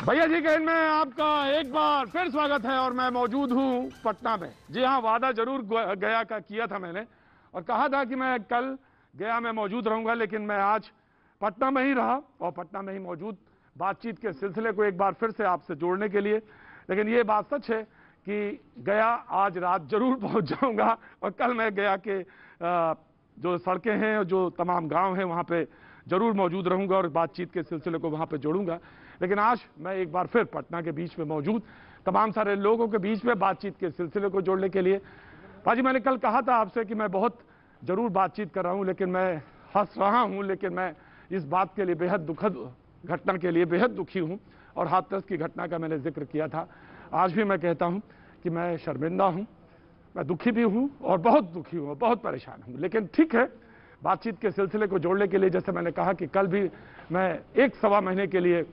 भैया जी कहने में आपका एक बार फिर स्वागत है और मैं मौजूद हूं पटना में। जी हां, वादा जरूर गया का किया था मैंने और कहा था कि मैं कल गया में मौजूद रहूंगा, लेकिन मैं आज पटना में ही रहा और पटना में ही मौजूद बातचीत के सिलसिले को एक बार फिर से आपसे जोड़ने के लिए। लेकिन ये बात सच है कि गया आज रात जरूर पहुंच जाऊंगा और कल मैं गया के जो सड़कें हैं, जो तमाम गांव हैं, वहां पे जरूर मौजूद रहूंगा और बातचीत के सिलसिले को वहां पे जोड़ूंगा। लेकिन आज मैं एक बार फिर पटना के बीच में मौजूद तमाम सारे लोगों के बीच में बातचीत के सिलसिले को जोड़ने के लिए। भाजी, मैंने कल कहा था आपसे कि मैं बहुत जरूर बातचीत कर रहा हूं, लेकिन मैं हंस रहा हूं, लेकिन मैं इस बात के लिए बेहद दुखद घटना के लिए बेहद दुखी हूं और हाथरस की घटना का मैंने जिक्र किया था। आज भी मैं कहता हूं कि मैं शर्मिंदा हूं, मैं दुखी भी हूं और बहुत दुखी हूं, बहुत परेशान हूं। लेकिन ठीक है, बातचीत के सिलसिले को जोड़ने के लिए जैसे मैंने कहा कि कल भी मैं एक सवा महीने के लिए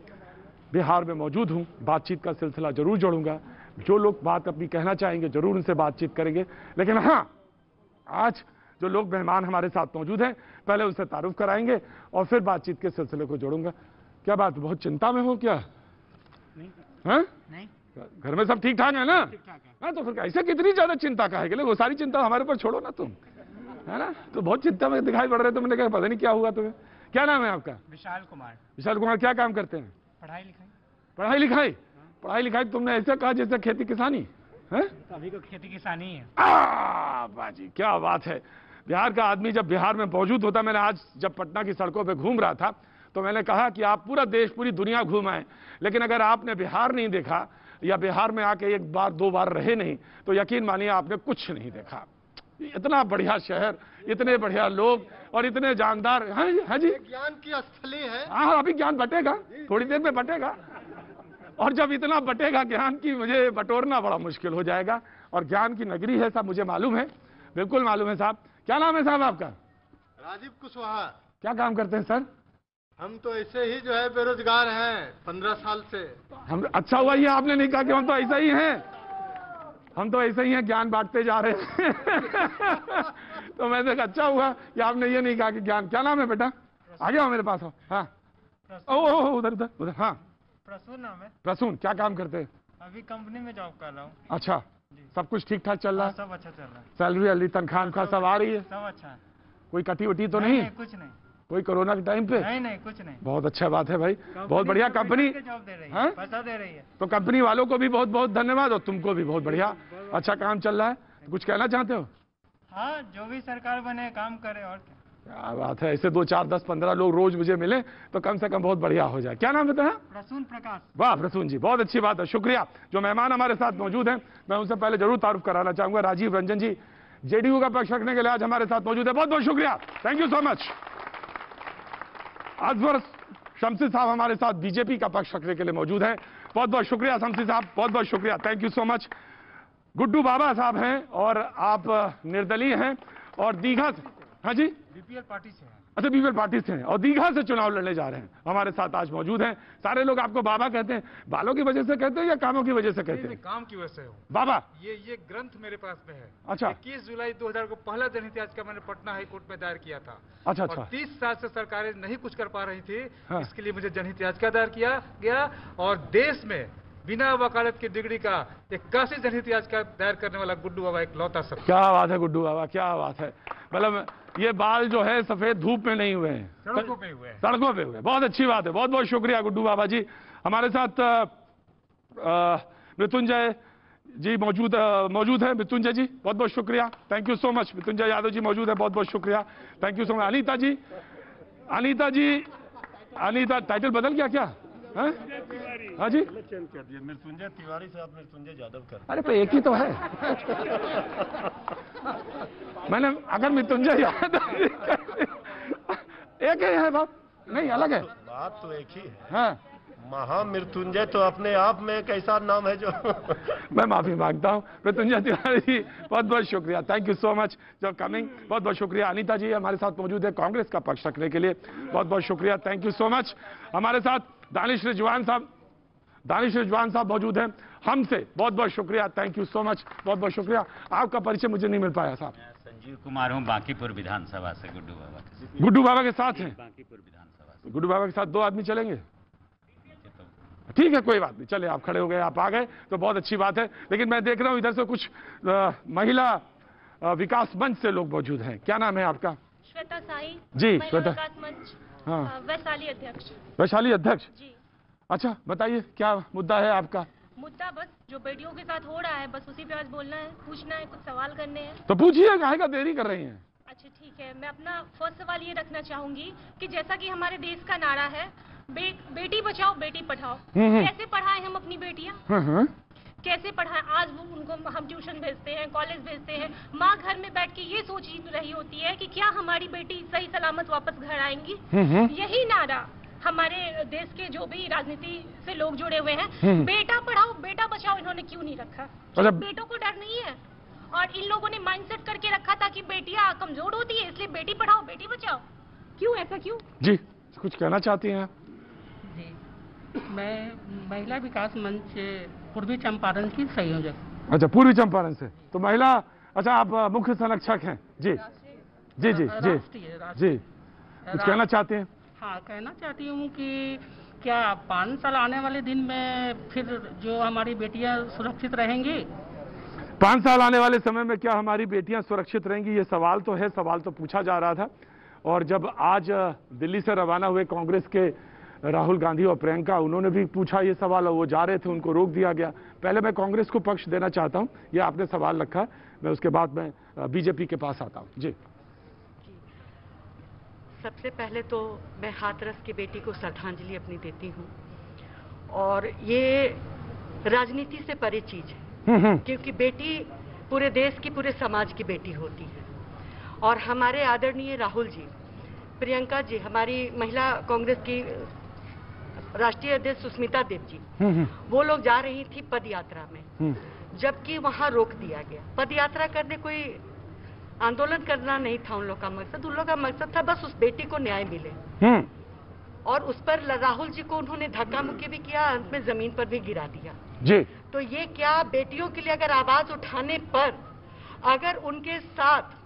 बिहार में मौजूद हूं, बातचीत का सिलसिला जरूर जोड़ूंगा। जो लोग बात अपनी कहना चाहेंगे जरूर उनसे बातचीत करेंगे। लेकिन हाँ, आज जो लोग मेहमान हमारे साथ मौजूद हैं, पहले उनसे तारुफ कराएंगे और फिर बातचीत के सिलसिले को जोड़ूंगा। क्या बात, बहुत चिंता में हो क्या? नहीं, नहीं। घर में सब ठीक ठाक है ना? ठीक ठाक है। हाँ, तो फिर ऐसे कितनी ज्यादा चिंता का है? वो सारी चिंता हमारे ऊपर छोड़ो ना तुम, है ना? तो बहुत चिंता में दिखाई पड़ रहे, तो मैंने कहा पता नहीं क्या हुआ तुम्हें। क्या नाम है आपका? विशाल कुमार। विशाल कुमार, क्या काम करते हैं? पढ़ाई लिखाई। पढ़ाई लिखाई? पढ़ाई लिखाई तुमने ऐसे कहा जैसे खेती किसानी है। अभी तो खेती किसानी है। बाजी, क्या बात है। बिहार का आदमी जब बिहार में मौजूद होता, मैंने आज जब पटना की सड़कों पे घूम रहा था तो मैंने कहा कि आप पूरा देश पूरी दुनिया घूमाएं, लेकिन अगर आपने बिहार नहीं देखा या बिहार में आके एक बार दो बार रहे नहीं तो यकीन मानिए आपने कुछ नहीं देखा। इतना बढ़िया शहर, इतने बढ़िया लोग और इतने जानदार। हाँ जी, ज्ञान की स्थली है। हाँ, अभी ज्ञान बटेगा, थोड़ी देर में बटेगा और जब इतना बटेगा ज्ञान की मुझे बटोरना बड़ा मुश्किल हो जाएगा। और ज्ञान की नगरी है साहब, मुझे मालूम है, बिल्कुल मालूम है साहब। क्या नाम है साहब आपका? राजीव कुशवाहा। क्या काम करते हैं सर? हम तो ऐसे ही जो है बेरोजगार हैं 15 साल से। हम, अच्छा हुआ ये आपने नहीं कहा कि हम तो ऐसा ही हैं, हम तो ऐसे ही हैं, ज्ञान बांटते जा रहे हैं। तो मैंने कहा अच्छा हुआ कि आपने ये नहीं कहा कि ज्ञान। क्या नाम है बेटा? आ जाओ मेरे पास। हाँ, ओ उधर उधर उधर। हाँ, प्रसून नाम है। प्रसून, क्या काम करते हैं? अभी कंपनी में जॉब कर रहा हूँ। अच्छा, सब कुछ ठीक ठाक चल रहा है? सब अच्छा चल रहा है। सैलरी अली तनख्वाह सब आ रही है? सब अच्छा है। कोई कटी वटी तो नहीं? कुछ नहीं। कोई कोरोना के टाइम पे? नहीं, कुछ नहीं। बहुत अच्छा बात है भाई, बहुत बढ़िया। कंपनी जॉब दे रही है, पैसा दे रही है। तो कंपनी वालों को भी बहुत बहुत धन्यवाद और तुमको भी बहुत बढ़िया, अच्छा काम चल रहा है। कुछ कहना चाहते हो? हाँ, जो भी सरकार बने काम करे और क्या बात है। ऐसे 2 4 10 15 लोग रोज मुझे मिले तो कम से कम बहुत बढ़िया हो जाए। क्या नाम बताया? प्रसून प्रकाश। वाह प्रसून जी, बहुत अच्छी बात है, शुक्रिया। जो मेहमान हमारे साथ मौजूद हैं मैं उनसे पहले जरूर तारुफ कराना चाहूंगा। राजीव रंजन जी, जेडीयू का पक्ष रखने के लिए आज हमारे साथ मौजूद है, बहुत बहुत शुक्रिया, थैंक यू सो मच। अजवर शमसी साहब हमारे साथ बीजेपी का पक्ष रखने के लिए मौजूद है, बहुत बहुत शुक्रिया शमसी साहब, बहुत बहुत शुक्रिया, thank you so much. Guddu Baba साहब हैं और आप निर्दलीय हैं और दीघा से, हाँ जी, बीपीएल पार्टी से हैं। अच्छा, बीपीएल पार्टी से हैं और दीघा से चुनाव लड़ने जा रहे हैं, हमारे साथ आज मौजूद हैं। सारे लोग आपको बाबा कहते हैं, बालों की वजह से कहते हैं या कामों की वजह से कहते हैं? काम की वजह से हो बाबा। ये ग्रंथ मेरे पास में है। अच्छा। 21 जुलाई 2000 को पहला जनहित याचिका मैंने पटना हाई कोर्ट में दायर किया था। अच्छा। और 30 साल से सरकारें नहीं कुछ कर पा रही थी, हाँ। इसके लिए मुझे जनहित याचिका दायर किया गया और देश में बिना वकालत की डिग्री का 81 जनहित याचिका दायर करने वाला गुड्डू बाबा एक लौता शख्स। क्या बात है गुड्डू बाबा, क्या बात है। मतलब ये बाल जो है सफेद धूप में नहीं हुए हैं, सड़कों पे हुए, सड़कों पे हुए। बहुत अच्छी बात है, बहुत बहुत शुक्रिया गुड्डू बाबा जी। हमारे साथ मृत्युंजय जी मौजूद है। मृत्युंजय जी बहुत बहुत शुक्रिया, thank you so much. Mrityunjay Yadav ji मौजूद है, बहुत बहुत शुक्रिया, thank you so much. Anita ji, Anita title बदल गया क्या? हाँ जी, चेंज कर दिया, मृत्युंजय तिवारी से आप मृत्युंजय यादव कर। अरे तो एक ही तो है। मैंने अगर मृत्युंजय यादव एक ही है, बात नहीं अलग है, बात तो एक ही है। हाँ, महामृत्युंजय तो अपने आप में एक ऐसा नाम है जो मैं माफी मांगता हूँ। मृत्युंजय तिवारी जी बहुत बहुत शुक्रिया, thank you so much for coming, बहुत बहुत शुक्रिया। अनीता जी हमारे साथ मौजूद है कांग्रेस का पक्ष रखने के लिए, बहुत बहुत शुक्रिया, थैंक यू सो मच। हमारे साथ दानिश रिजवान साहब मौजूद हैं हमसे, बहुत बहुत शुक्रिया, थैंक यू सो मच, बहुत बहुत शुक्रिया। आपका परिचय मुझे नहीं मिल पाया साहब। संजीव कुमार हूँ, बांकीपुर विधानसभा से। गुड्डू बाबा गुड्डू बाबा के साथ हैं? बांकीपुर विधानसभा से। गुड्डू बाबा के साथ 2 आदमी चलेंगे? ठीक है, कोई बात नहीं, चले आप खड़े हो गए, आप आ गए तो बहुत अच्छी बात है। लेकिन मैं देख रहा हूं इधर से कुछ महिला विकास मंच से लोग मौजूद हैं। क्या नाम है आपका? श्वेता साई जी, महिला श्वेता। विकास मंच, हाँ, वैशाली अध्यक्ष। वैशाली अध्यक्ष। जी, अच्छा, बताइए क्या मुद्दा है आपका? मुद्दा बस जो बेटियों के साथ हो रहा है, बस उसी पे आज बोलना है, पूछना है, कुछ सवाल करने हैं। तो पूछिए, काहे का देरी कर रही हैं? अच्छा ठीक है, मैं अपना फर्स्ट सवाल ये रखना चाहूंगी कि जैसा कि हमारे देश का नारा है, बेटी बचाओ बेटी पढ़ाओ, कैसे पढ़ाएं हम अपनी बेटियां? कैसे पढ़ाएं? आज वो उनको हम ट्यूशन भेजते हैं, कॉलेज भेजते हैं, माँ घर में बैठ के ये सोच रही होती है कि क्या हमारी बेटी सही सलामत वापस घर आएंगी। यही नारा हमारे देश के जो भी राजनीति से लोग जुड़े हुए हैं, बेटा पढ़ाओ बेटा बचाओ, इन्होंने क्यों नहीं रखा? अच्छा, बेटों को डर नहीं है, और इन लोगों ने माइंडसेट करके रखा था कि बेटियां कमजोर होती है, इसलिए बेटी पढ़ाओ बेटी बचाओ। क्यों ऐसा, क्यों? जी, कुछ कहना चाहती हैं आप? जी, मैं महिला विकास मंच पूर्वी चंपारण की संयोजक। अच्छा, पूर्वी चंपारण से। तो महिला, अच्छा आप मुख्य संरक्षक हैं? जी जी जी जी जी, कुछ कहना चाहते हैं? हाँ, कहना चाहती हूँ कि क्या 5 साल आने वाले दिन में फिर जो हमारी बेटियां सुरक्षित रहेंगी? 5 साल आने वाले समय में क्या हमारी बेटियां सुरक्षित रहेंगी? ये सवाल तो है, सवाल तो पूछा जा रहा था। और जब आज दिल्ली से रवाना हुए कांग्रेस के राहुल गांधी और प्रियंका, उन्होंने भी पूछा ये सवाल और वो जा रहे थे, उनको रोक दिया गया। पहले मैं कांग्रेस को पक्ष देना चाहता हूं, ये आपने सवाल रखा, मैं उसके बाद मैं बीजेपी के पास आता हूं। जी, सबसे पहले तो मैं हाथरस की बेटी को श्रद्धांजलि अपनी देती हूँ, और ये राजनीति से परे चीज है, क्योंकि बेटी पूरे देश की, पूरे समाज की बेटी होती है। और हमारे आदरणीय राहुल जी, प्रियंका जी, हमारी महिला कांग्रेस की राष्ट्रीय अध्यक्ष सुष्मिता देव जी, वो लोग जा रही थी पद यात्रा में, जबकि वहां रोक दिया गया। पद यात्रा करने कोई आंदोलन करना नहीं था उन लोग का मकसद, उन लोग का मकसद था बस उस बेटी को न्याय मिले। और उस पर राहुल जी को उन्होंने धक्का मुक्की भी किया, अंत में जमीन पर भी गिरा दिया। जी, तो ये क्या बेटियों के लिए अगर आवाज उठाने पर अगर उनके साथ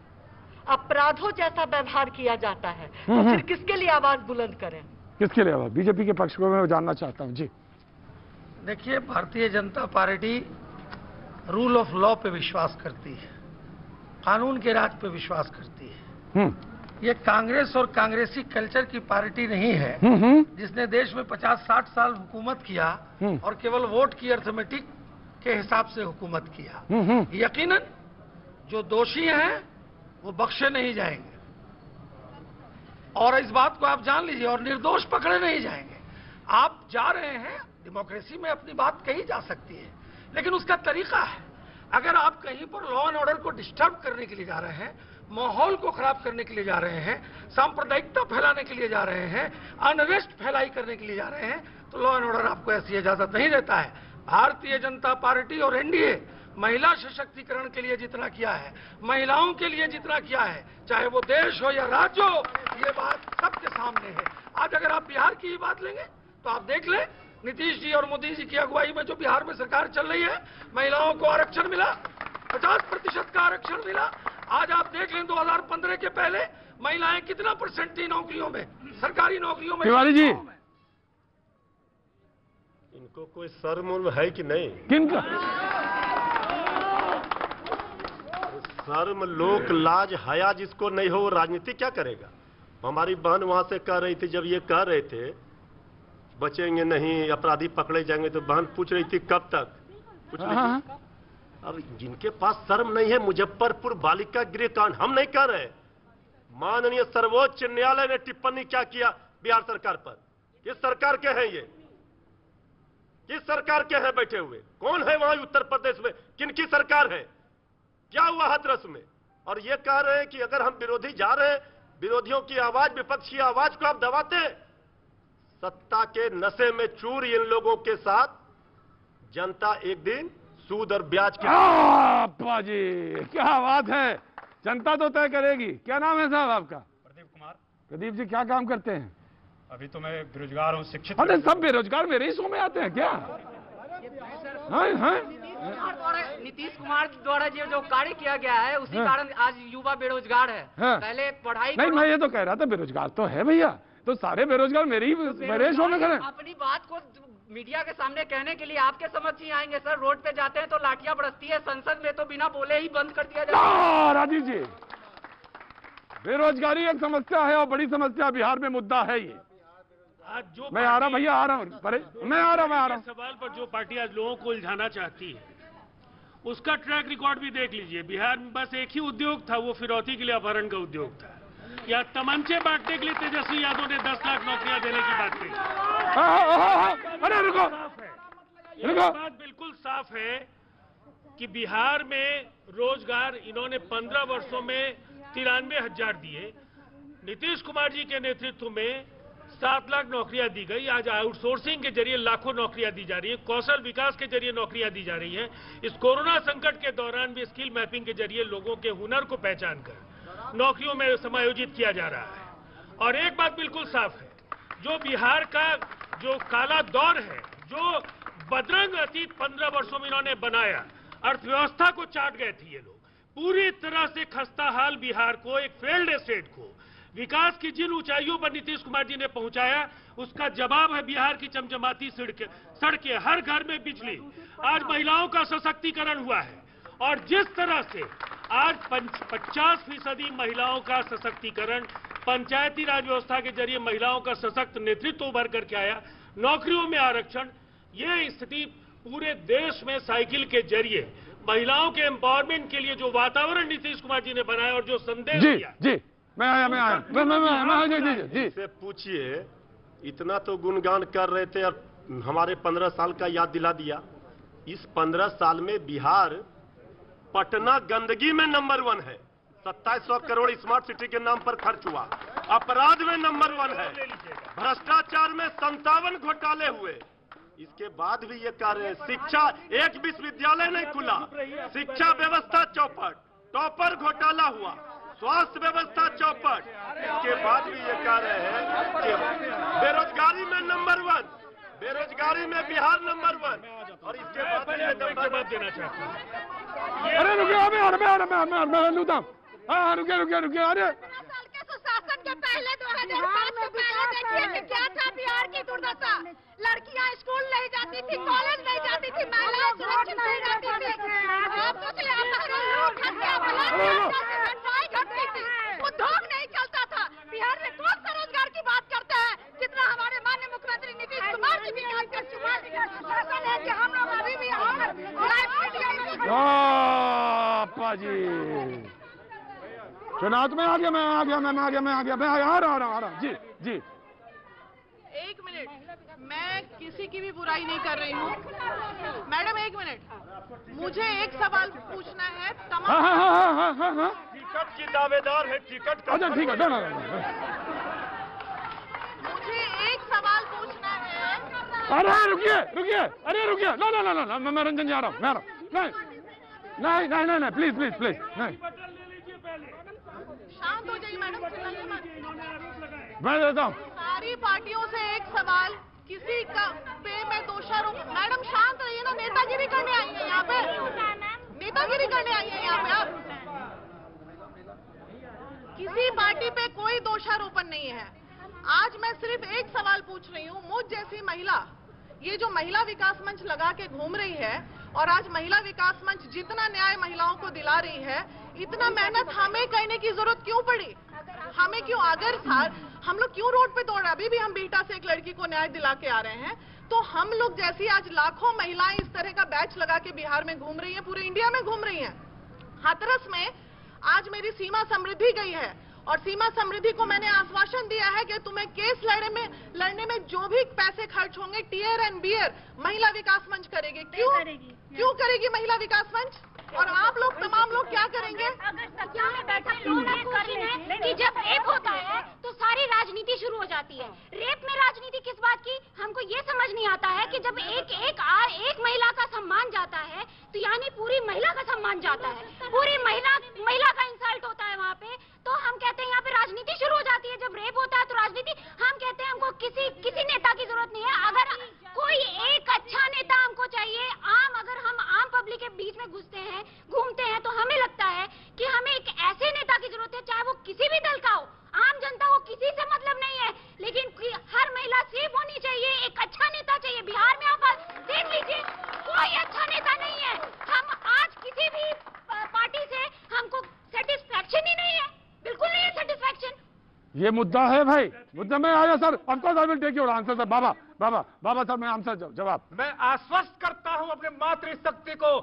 अपराधों जैसा व्यवहार किया जाता है, तो फिर किसके लिए आवाज बुलंद करें? किसके लिए आवाज? बीजेपी के पक्ष को मैं जानना चाहता हूँ। जी, देखिए, Bharatiya Janata party rule of law पे विश्वास करती है, कानून के राज पे विश्वास करती है। ये कांग्रेस और कांग्रेसी कल्चर की पार्टी नहीं है जिसने देश में 50-60 साल हुकूमत किया और केवल वोट की अर्थमेटिक के हिसाब से हुकूमत किया। यकीनन जो दोषी हैं वो बख्शे नहीं जाएंगे, और इस बात को आप जान लीजिए, और निर्दोष पकड़े नहीं जाएंगे। आप जा रहे हैं, डेमोक्रेसी में अपनी बात कही जा सकती है, लेकिन उसका तरीका है। अगर आप कहीं पर लॉ एंड ऑर्डर को डिस्टर्ब करने के लिए जा रहे हैं, माहौल को खराब करने के लिए जा रहे हैं, सांप्रदायिकता फैलाने के लिए जा रहे हैं, अनरेस्ट फैलाई करने के लिए जा रहे हैं, तो लॉ एंड ऑर्डर आपको ऐसी इजाजत नहीं देता है। भारतीय जनता पार्टी और एनडीए महिला सशक्तिकरण के लिए जितना किया है, महिलाओं के लिए जितना किया है, चाहे वो देश हो या राज्य हो, ये बात सबके सामने है। आज अगर आप बिहार की ही बात लेंगे तो आप देख लें, नीतीश जी और मोदी जी की अगुवाई में जो बिहार में सरकार चल रही है, महिलाओं को आरक्षण मिला, 50% का आरक्षण मिला। आज आप देख लें 2015 के पहले महिलाएं कितना परसेंट थी नौकरियों में, सरकारी नौकरियों में। तिवारी जी, इनको कोई शर्म है कि नहीं? किनका शर्म, लोक लाज, हया जिसको नहीं हो वो राजनीति क्या करेगा? हमारी बहन वहां से कह रही थी, जब ये कह रहे थे बचेंगे नहीं, अपराधी पकड़े जाएंगे, तो बहन पूछ रही थी कब तक? पूछ रही थी। अब जिनके पास शर्म नहीं है, मुजफ्फरपुर बालिका गृह कांड हम नहीं कर रहे, माननीय सर्वोच्च न्यायालय ने टिप्पणी क्या किया बिहार सरकार पर? किस सरकार के हैं ये? किस सरकार के हैं बैठे हुए? कौन है वहां उत्तर प्रदेश में? किनकी सरकार है? क्या हुआ हाथरस में? और ये कह रहे हैं कि अगर हम विरोधी जा रहे हैं, विरोधियों की आवाज, विपक्ष की आवाज को आप दबाते हैं। सत्ता के नशे में चूर इन लोगों के साथ जनता एक दिन सूद और ब्याज की। अप्पा जी, क्या बात है, जनता तो तय करेगी। क्या नाम है साहब आपका? प्रदीप कुमार। प्रदीप जी, क्या काम करते हैं? अभी तो मैं बेरोजगार हूँ, शिक्षित। अरे सब बेरोजगार मेरे ही शो में आते हैं क्या? नीतीश कुमार द्वारा जो कार्य किया गया है, उसी कारण आज युवा बेरोजगार है। पहले पढ़ाई नहीं, मैं ये तो कह रहा था बेरोजगार तो है भैया, तो सारे बेरोजगार मेरे शो में खड़े। अपनी बात को मीडिया के सामने कहने के लिए आपके समझ ही आएंगे सर। रोड पे जाते हैं तो लाठियां बरसती है, संसद में तो बिना बोले ही बंद कर दिया जाता है। राजीव जी, बेरोजगारी एक समस्या है और बड़ी समस्या बिहार में मुद्दा है ये। आज जो मैं आ रहा भैया, आ रहा हूँ, मैं आ रहा हूँ। सवाल पर जो पार्टी आज लोगों को उलझाना चाहती है उसका ट्रैक रिकॉर्ड भी देख लीजिए। बिहार में बस एक ही उद्योग था, वो फिरौती के लिए अपहरण का उद्योग था। या तमंचे बांटने के लिए तेजस्वी यादव ने 10 लाख नौकरियां देने की बात कही। अरे रुको, एक बात बिल्कुल साफ है कि बिहार में रोजगार इन्होंने 15 वर्षों में 93,000 दिए। नीतीश कुमार जी के नेतृत्व में 7 लाख नौकरियां दी गई। आज आउटसोर्सिंग के जरिए लाखों नौकरियां दी जा रही है, कौशल विकास के जरिए नौकरियां दी जा रही हैं। इस कोरोना संकट के दौरान भी स्किल मैपिंग के जरिए लोगों के हुनर को पहचान कर नौकरियों में समायोजित किया जा रहा है। और एक बात बिल्कुल साफ है, जो बिहार का जो काला दौर है, जो बदरंग अतीत 15 वर्षों में इन्होंने बनाया, अर्थव्यवस्था को चाट गए थे ये लोग। पूरी तरह से खस्ता हाल बिहार को, एक फेल्ड स्टेट को विकास की जिन ऊंचाइयों पर नीतीश कुमार जी ने पहुंचाया, उसका जवाब है बिहार की चमचमाती सड़कें, हर घर में बिजली। आज महिलाओं का सशक्तिकरण हुआ है और जिस तरह से आज 50% महिलाओं का सशक्तिकरण, पंचायती राज व्यवस्था के जरिए महिलाओं का सशक्त नेतृत्व उभर करके आया, नौकरियों में आरक्षण, ये स्थिति पूरे देश में साइकिल के जरिए महिलाओं के एम्पावरमेंट के लिए जो वातावरण नीतीश कुमार जी ने बनाया और जो संदेश दिया। जी, मैं आया। जी से पूछिए, इतना तो गुणगान कर रहे थे और हमारे 15 साल का याद दिला दिया। इस 15 साल में बिहार पटना गंदगी में नंबर 1 है। 2700 करोड़ स्मार्ट सिटी के नाम पर खर्च हुआ। अपराध में नंबर 1 है। भ्रष्टाचार में 57 घोटाले हुए। इसके बाद भी ये कार्य है। शिक्षा, एक विश्वविद्यालय नहीं खुला, शिक्षा व्यवस्था चौपट, टॉपर घोटाला हुआ, स्वास्थ्य व्यवस्था चौपट। इसके बाद भी ये कार्य है कि बेरोजगारी में नंबर 1, बेरोजगारी में बिहार नंबर 1। और इसके बाद जवाब देना चाहता हूँ। अरे रुकिए, लूटा। हाँ, रुकिए। अरे शासन के पहले 2005 के पहले देखिए कि क्या था बिहार की दुर्दशा। लड़कियां स्कूल नहीं जाती थी, कॉलेज नहीं जाती थी, महिलाएं सुरक्षित नहीं रहती थी। आपको घटती थी, उद्योग नहीं चलता था। बिहार में कौन सा रोजगार की बात करते हैं जितना हमारे माननीय मुख्यमंत्री नीतीश कुमार जी विकास कर चुका है कि हम लोग अभी भी जी चुनाव में आ गया। आ रहा। जी। एक मिनट, मैं किसी की भी बुराई नहीं कर रही हूँ। मैडम एक मिनट, मुझे एक सवाल पूछना है। हाँ। टिकट की दावेदार है, टिकट। अच्छा ठीक है, मुझे एक सवाल पूछना है। अरे रुकिए। ना, मैं रंजन जा रहा हूँ। नहीं, प्लीज नहीं। शांत हो जाइए मैडम, मैं देता हूँ। सारी पार्टियों से एक सवाल, किसी का पे मैं दोषारोप। मैडम शांत रहिए ना, नेतागिरी करने आई है यहाँ पे, नेतागिरी करने आई है यहाँ पे आप। किसी पार्टी पे कोई दोषारोपण नहीं है। आज मैं सिर्फ एक सवाल पूछ रही हूँ। मुझ जैसी महिला, ये जो महिला विकास मंच लगा के घूम रही है, और आज महिला विकास मंच जितना न्याय महिलाओं को दिला रही है, इतना मेहनत हमें करने की जरूरत क्यों पड़ी? हमें क्यों? अगर हम लोग क्यों रोड पे दौड़ रहे? अभी भी हम बिहटा से एक लड़की को न्याय दिला के आ रहे हैं। तो हम लोग जैसी आज लाखों महिलाएं इस तरह का बैच लगा के बिहार में घूम रही हैं, पूरे इंडिया में घूम रही हैं। हाथरस में आज मेरी सीमा समृद्धि गई है, और सीमा समृद्धि को मैंने आश्वासन दिया है कि तुम्हें केस लड़ने में जो भी पैसे खर्च होंगे, टीयर एंड बियर महिला विकास मंच करेगी। क्यों करेगी महिला विकास मंच? और आप लोग, तमाम लोग क्या करेंगे? अगर सत्ता में बैठा कि जब रेप होता है तो सारी राजनीति शुरू हो जाती है। रेप में राजनीति किस बात की? हमको ये समझ नहीं आता है कि जब एक महिला का सम्मान जाता है तो यानी पूरी महिला का सम्मान जाता है, पूरी महिला का इंसल्ट होता है वहाँ पे। तो हम कहते हैं यहाँ पे राजनीति शुरू हो जाती है। जब रेप होता है तो राजनीति, हम कहते हैं हमको किसी नेता की जरूरत नहीं है। अगर कोई एक अच्छा नेता हमको चाहिए, अगर हम आम पब्लिक के बीच में घूमते हैं तो हमें लगता है कि हमें एक ऐसे नेता की जरूरत है, चाहे वो किसी भी दल का हो। आम जनता को किसी से मतलब नहीं है, लेकिन हर महिला सेफ होनी चाहिए। एक अच्छा नेता चाहिए। बिहार में ये मुद्दा है भाई, मुद्दा में आया sir. Of course I will take your answer sir. बाबा सर, मैं आंसर जवाब। मैं आश्वस्त करता हूं अपने मातृशक्ति को,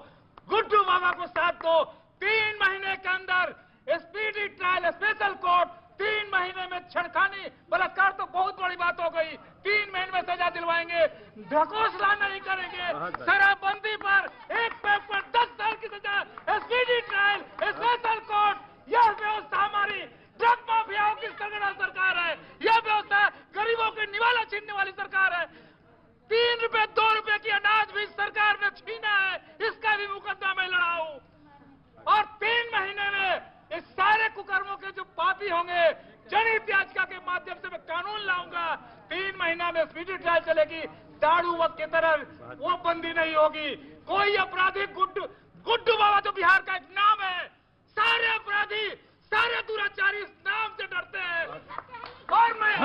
गुड्डू बाबा को साथ दो। 3 महीने के अंदर स्पीडी ट्रायल स्पेशल कोर्ट, 3 महीने में छेड़खानी बलात्कार तो बहुत बड़ी बात हो गई, 3 महीने में सजा दिलवाएंगे, ढकोसला नहीं करेंगे। शराबबंदी पर 1 पैक पर 10 साल की सजा, स्पीडी ट्रायल स्पेशल कोर्ट। यह व्यवस्था हमारी ड्रग माफियाओं की सरगना सरकार है। यह व्यवस्था गरीबों के निवाला छीनने वाली सरकार है। 3 रुपए 2 रुपए की अनाज भी सरकार ने छीना है, इसका भी मुकदमा मैं लड़ाऊं। और 3 महीने में इस सारे कुकर्मों के जो पापी होंगे, जनहित याचिका के माध्यम से मैं कानून लाऊंगा। 3 महीना में स्पीडी ट्रायल चलेगी, दारू वक्त की तरह वो बंदी नहीं होगी। कोई अपराधी गुड्डू बाबा जो बिहार का एक नाम है, सारे अपराधी सारे दुराचारी इस नाम से डरते हैं। और मैं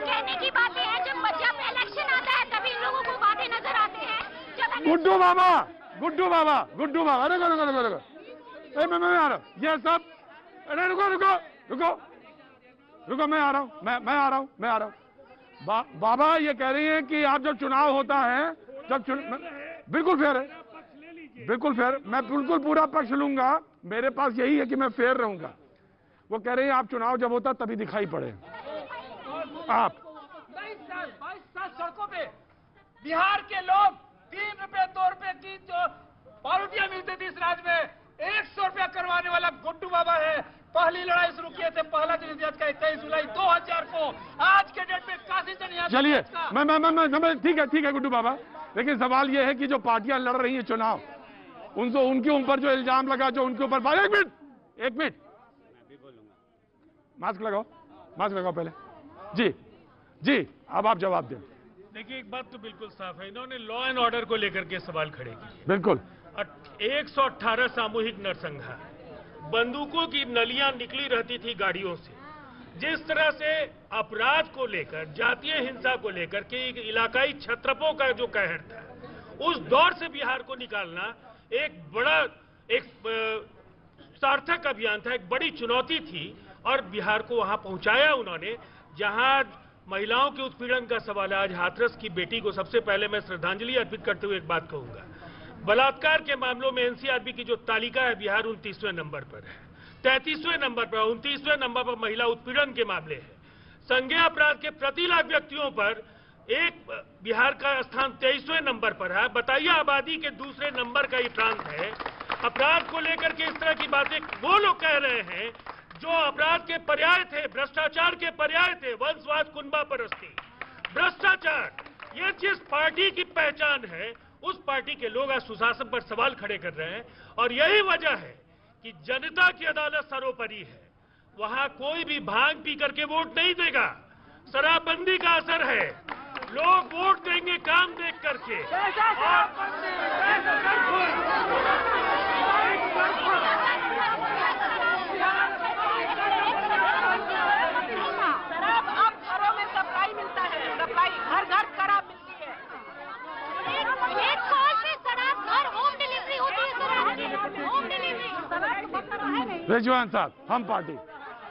कहने की बात है, जब इलेक्शन आता है तभी लोगों को बातें नजर आते हैं। गुड्डू बाबा अरे मैं आ रहा हूँ। ये सब, अरे रुको मैं आ रहा हूँ। बाबा ये कह रही हैं कि आप जब चुनाव होता है, बिल्कुल फेयर है, बिल्कुल फेयर, मैं बिल्कुल पूरा पक्ष लूंगा। मेरे पास यही है कि मैं फेयर रहूंगा। वो कह रहे हैं आप चुनाव जब होता तभी दिखाई पड़े। आप 22 साल सड़कों पे बिहार के लोग 3 रुपए 2 रुपए की जो पावतियां मिलती थी इस राज्य में, 100 रुपया करवाने वाला गुड्डू बाबा है। पहली लड़ाई शुरू किए थे, पहला जनहित याचिका 23 जुलाई 2000 को। आज के डेट में काशी जनहित, चलिए मैं ठीक है गुड्डू बाबा, लेकिन सवाल यह है कि जो पार्टियां लड़ रही हैं चुनाव, उनके ऊपर जो इल्जाम लगा, जो उनके ऊपर, एक मिनट मास्क लगाओ पहले। जी अब आप जवाब दें। देखिए, एक बात तो बिल्कुल साफ है, इन्होंने लॉ एंड ऑर्डर को लेकर के सवाल खड़े किए। बिल्कुल 118 सामूहिक नरसंहार, बंदूकों की नलियां निकली रहती थी गाड़ियों से। जिस तरह से अपराध को लेकर, जातीय हिंसा को लेकर के इलाकाई छत्रपों का जो कहर था, उस दौर से बिहार को निकालना एक बड़ा सार्थक अभियान था, एक बड़ी चुनौती थी। और बिहार को वहां पहुंचाया उन्होंने, जहां महिलाओं के उत्पीड़न का सवाल है। आज हाथरस की बेटी को सबसे पहले मैं श्रद्धांजलि अर्पित करते हुए एक बात कहूंगा, बलात्कार के मामलों में एनसीआरबी की जो तालिका है, बिहार 29वें नंबर पर है, 33वें नंबर पर, 29वें नंबर पर महिला उत्पीड़न के मामले हैं। संज्ञेय अपराध के प्रति लाख व्यक्तियों पर बिहार का स्थान 23वें नंबर पर है। बताइए, आबादी के दूसरे नंबर का ये प्रांत है। अपराध को लेकर के इस तरह की बातें वो लोग कह रहे हैं जो अपराध के पर्याय थे, भ्रष्टाचार के पर्याय थे, वंशवाद, कुनबा परस्ती, भ्रष्टाचार। ये जिस पार्टी की पहचान है, उस पार्टी के लोग आज सुशासन पर सवाल खड़े कर रहे हैं। और यही वजह है कि जनता की अदालत सर्वोपरि है। वहां कोई भी भांग पी करके वोट नहीं देगा। शराबबंदी का असर है, लोग वोट देंगे काम देख करके। शराब अब घरों में सप्लाई मिलता है, सप्लाई घर शराब मिलती है। एक कॉल पे शराब घर होम डिलीवरी होती है, शराब होम डिलीवरी। रिजवान साहब, हम पार्टी।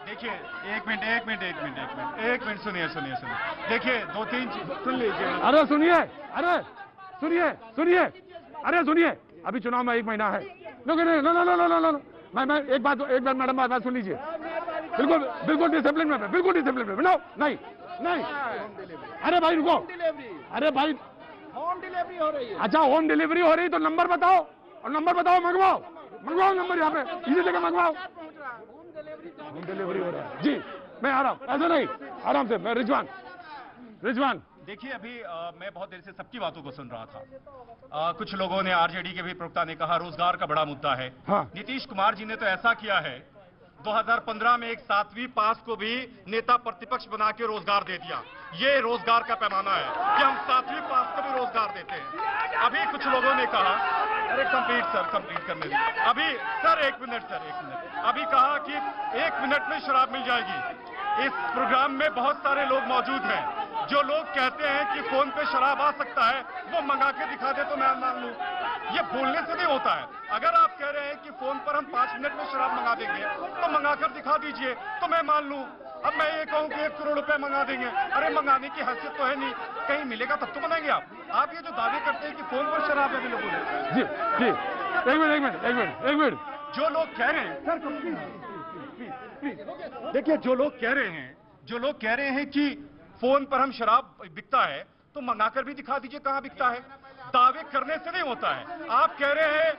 देखिए, एक मिनट सुनिए। देखिए, 2-3 चीज सुन लीजिए। अरे सुनिए, अभी चुनाव में 1 महीना है। नो, मैं एक बात मैडम बात सुन लीजिए। बिल्कुल डिसिप्लिन में, नहीं। अरे भाई रुको, अरे भाई होम डिलीवरी हो रही है। अच्छा, होम डिलीवरी हो रही तो नंबर बताओ, और नंबर बताओ, मंगवाओ नंबर, यहाँ पे इसी जगह मंगवाओ। होम डिलीवरी हो रहा है जी, मैं आ रहा हूँ, ऐसा नहीं, आराम से। मैं रिजवान देखिए, अभी मैं बहुत देर से सबकी बातों को सुन रहा था। कुछ लोगों ने, आरजेडी के भी प्रवक्ता ने कहा रोजगार का बड़ा मुद्दा है। हाँ। नीतीश कुमार जी ने तो ऐसा किया है, 2015 में एक 7वीं पास को भी नेता प्रतिपक्ष बना के रोजगार दे दिया। ये रोजगार का पैमाना है कि हम 7वीं पास को भी रोजगार देते हैं। अभी कुछ लोगों ने कहा, अरे कंप्लीट करने दीजिए। अभी सर एक मिनट, अभी कहा कि 1 मिनट में शराब मिल जाएगी। इस प्रोग्राम में बहुत सारे लोग मौजूद हैं। जो लोग कहते हैं कि फोन पे शराब आ सकता है, वो मंगा के दिखा दे तो मैं मान लूं। ये बोलने से नहीं होता है। अगर आप कह रहे हैं कि फोन पर हम 5 मिनट में शराब मंगा देंगे, तो मंगा कर दिखा दीजिए तो मैं मान लूं। अब मैं ये कहूँ कि 1 करोड़ रुपए मंगा देंगे, अरे मंगाने की हैसियत तो है नहीं, कहीं मिलेगा तब तो बनाएंगे आप ये जो दावे करते हैं कि फोन पर शराब अवेलेबल है। जी जी, एक मिनट, जो लोग कह रहे हैं, देखिए जो लोग कह रहे हैं कि फोन पर हम शराब बिकता है, तो मंगाकर भी दिखा दीजिए कहाँ बिकता है। दावे करने से नहीं होता है। आप कह रहे हैं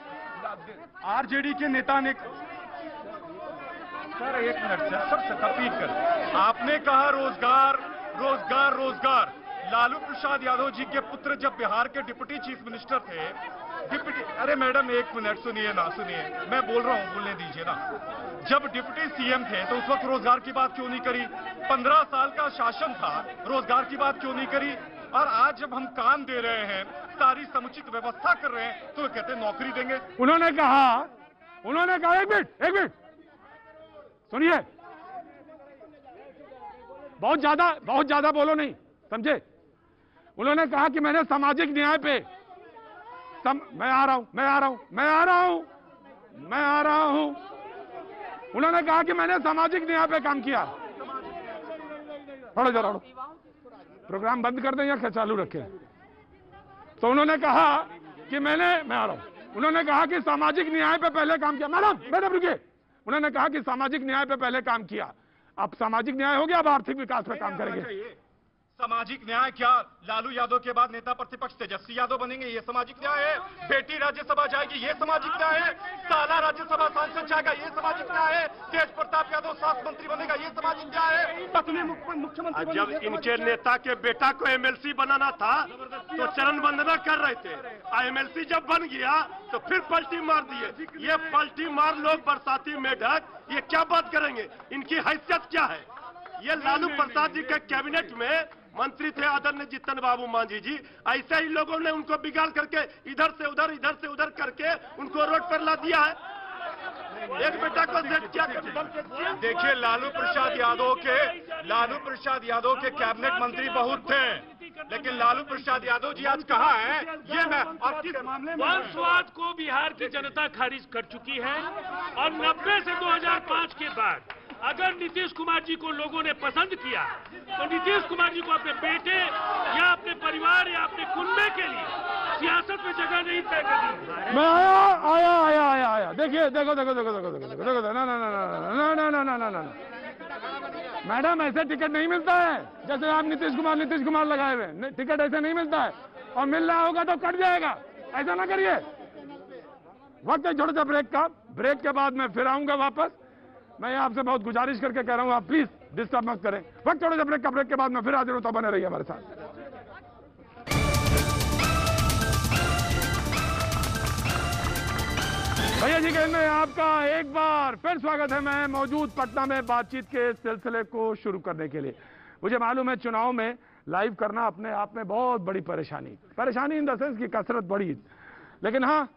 आरजेडी के नेता ने, सर एक मिनट सर तफीक कर, आपने कहा रोजगार रोजगार रोजगार। लालू प्रसाद यादव जी के पुत्र जब बिहार के डिप्टी चीफ मिनिस्टर थे, अरे मैडम एक मिनट सुनिए, मैं बोल रहा हूँ, बोलने दीजिए ना। जब डिप्टी सीएम थे तो उस वक्त रोजगार की बात क्यों नहीं करी? 15 साल का शासन था, रोजगार की बात क्यों नहीं करी? और आज जब हम काम दे रहे हैं, सारी समुचित व्यवस्था कर रहे हैं, तो कहते हैं नौकरी देंगे। उन्होंने कहा एक मिनट सुनिए, बहुत ज्यादा बोलो नहीं, समझे? उन्होंने कहा कि मैंने सामाजिक न्याय पे मैं आ रहा हूं। उन्होंने कहा कि मैंने सामाजिक न्याय पे काम किया। थोड़ा प्रोग्राम बंद कर दें या क्या चालू रखें? तो उन्होंने कहा कि मैं आ रहा हूं। उन्होंने कहा कि सामाजिक न्याय पे पहले काम किया। मैडम रुकिए। उन्होंने कहा कि सामाजिक न्याय पे पहले काम किया। अब सामाजिक न्याय हो गया, अब आर्थिक विकास पे काम करेंगे। सामाजिक न्याय क्या? लालू यादव के बाद नेता प्रतिपक्ष तेजस्वी यादव बनेंगे, ये सामाजिक न्याय है? बेटी राज्यसभा जाएगी, ये सामाजिक न्याय है? साला राज्यसभा सांसद जाएगा, ये सामाजिक न्याय है? तेज प्रताप यादव स्वास्थ्य मंत्री बनेगा, ये सामाजिक न्याय है? पत्नी मुख्यमंत्री। जब इनके नेता के बेटा को एमएलसी बनाना था तो चरण वंदना कर रहे थे, एमएलसी जब बन गया तो फिर पलटी मार दिए। ये पलटी मार लोग बरसाती मेढक, ये क्या बात करेंगे? इनकी हैसियत क्या है? ये लालू प्रसाद जी के कैबिनेट में मंत्री थे आदरणीय जीतन बाबू मांझी जी, ऐसे ही लोगों ने उनको बिगाड़ करके इधर से उधर करके उनको रोड पर ला दिया है। एक बेटा को क्या देखिए, लालू प्रसाद यादव के कैबिनेट मंत्री बहुत थे, लेकिन लालू प्रसाद यादव जी आज कहाँ हैं? ये मैं और किस मामले में? वंशवाद को बिहार की जनता खारिज कर चुकी है और 90 से 2005 के बाद अगर नीतीश कुमार जी को लोगों ने पसंद किया तो नीतीश कुमार जी को अपने बेटे या अपने परिवार या अपने कुनबे के लिए सियासत में जगह नहीं तय करनी। मैं आया। देखिए देखो ना। मैडम ऐसे टिकट नहीं मिलता है जैसे आप नीतीश कुमार लगाए हुए। टिकट ऐसे नहीं मिलता है, और मिल रहा होगा तो कट जाएगा। ऐसा ना करिए। वक्त है छोटा सा ब्रेक का। ब्रेक के बाद मैं फिर आऊंगा वापस। मैं आपसे बहुत गुजारिश करके कह रहा हूं, आप प्लीज डिस्टर्ब मत करें। वक्त थोड़ा सा ब्रेक का। ब्रेक के बाद मैं फिर हाजिर होता, बने रहिए हमारे साथ। भैया जी कहने में आपका एक बार फिर स्वागत है। मैं मौजूद पटना में बातचीत के सिलसिले को शुरू करने के लिए। मुझे मालूम है चुनाव में लाइव करना अपने आप में बहुत बड़ी परेशानी इन द सेंस की कसरत बड़ी, लेकिन हाँ,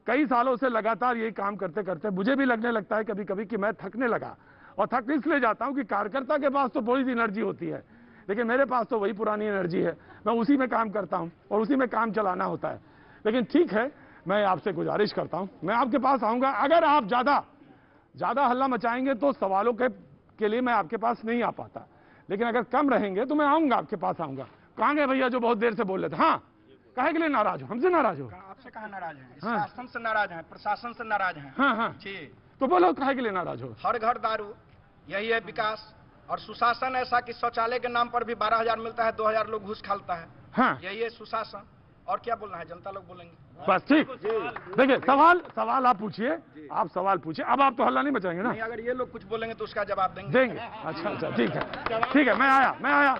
कई सालों से लगातार यही काम करते करते मुझे भी लगने लगता है कभी कभी कि मैं थकने लगा। और थक इसलिए जाता हूं कि कार्यकर्ता के पास तो थोड़ी सी एनर्जी होती है, लेकिन मेरे पास तो वही पुरानी एनर्जी है। मैं उसी में काम करता हूं और उसी में काम चलाना होता है। लेकिन ठीक है, मैं आपसे गुजारिश करता हूं, मैं आपके पास आऊंगा। अगर आप ज्यादा हल्ला मचाएंगे तो सवालों के लिए मैं आपके पास नहीं आ पाता, लेकिन अगर कम रहेंगे तो मैं आऊंगा, आपके पास आऊंगा। कहाँ गए भैया जो बहुत देर से बोल रहे थे? हाँ, काहे के लिए नाराज हो? हमसे नाराज हो? आपसे कहाँ नाराज हैं? शासन से नाराज हैं, प्रशासन से नाराज हैं। हाँ जी, तो बोलो काहे के लिए नाराज हो? हर घर दारू, यही है विकास। और सुशासन ऐसा कि शौचालय के नाम पर भी 12,000 मिलता है, 2,000 लोग घूस खालता है। हाँ, यही है सुशासन। और क्या बोलना है? जनता लोग बोलेंगे बस। ठीक, देखिए सवाल आप पूछिए, आप सवाल पूछिए। अब आप तो हल्ला नहीं मचाएंगे ना? नहीं, अगर ये लोग कुछ बोलेंगे तो उसका जवाब देंगे। अच्छा, ठीक है, मैं आया।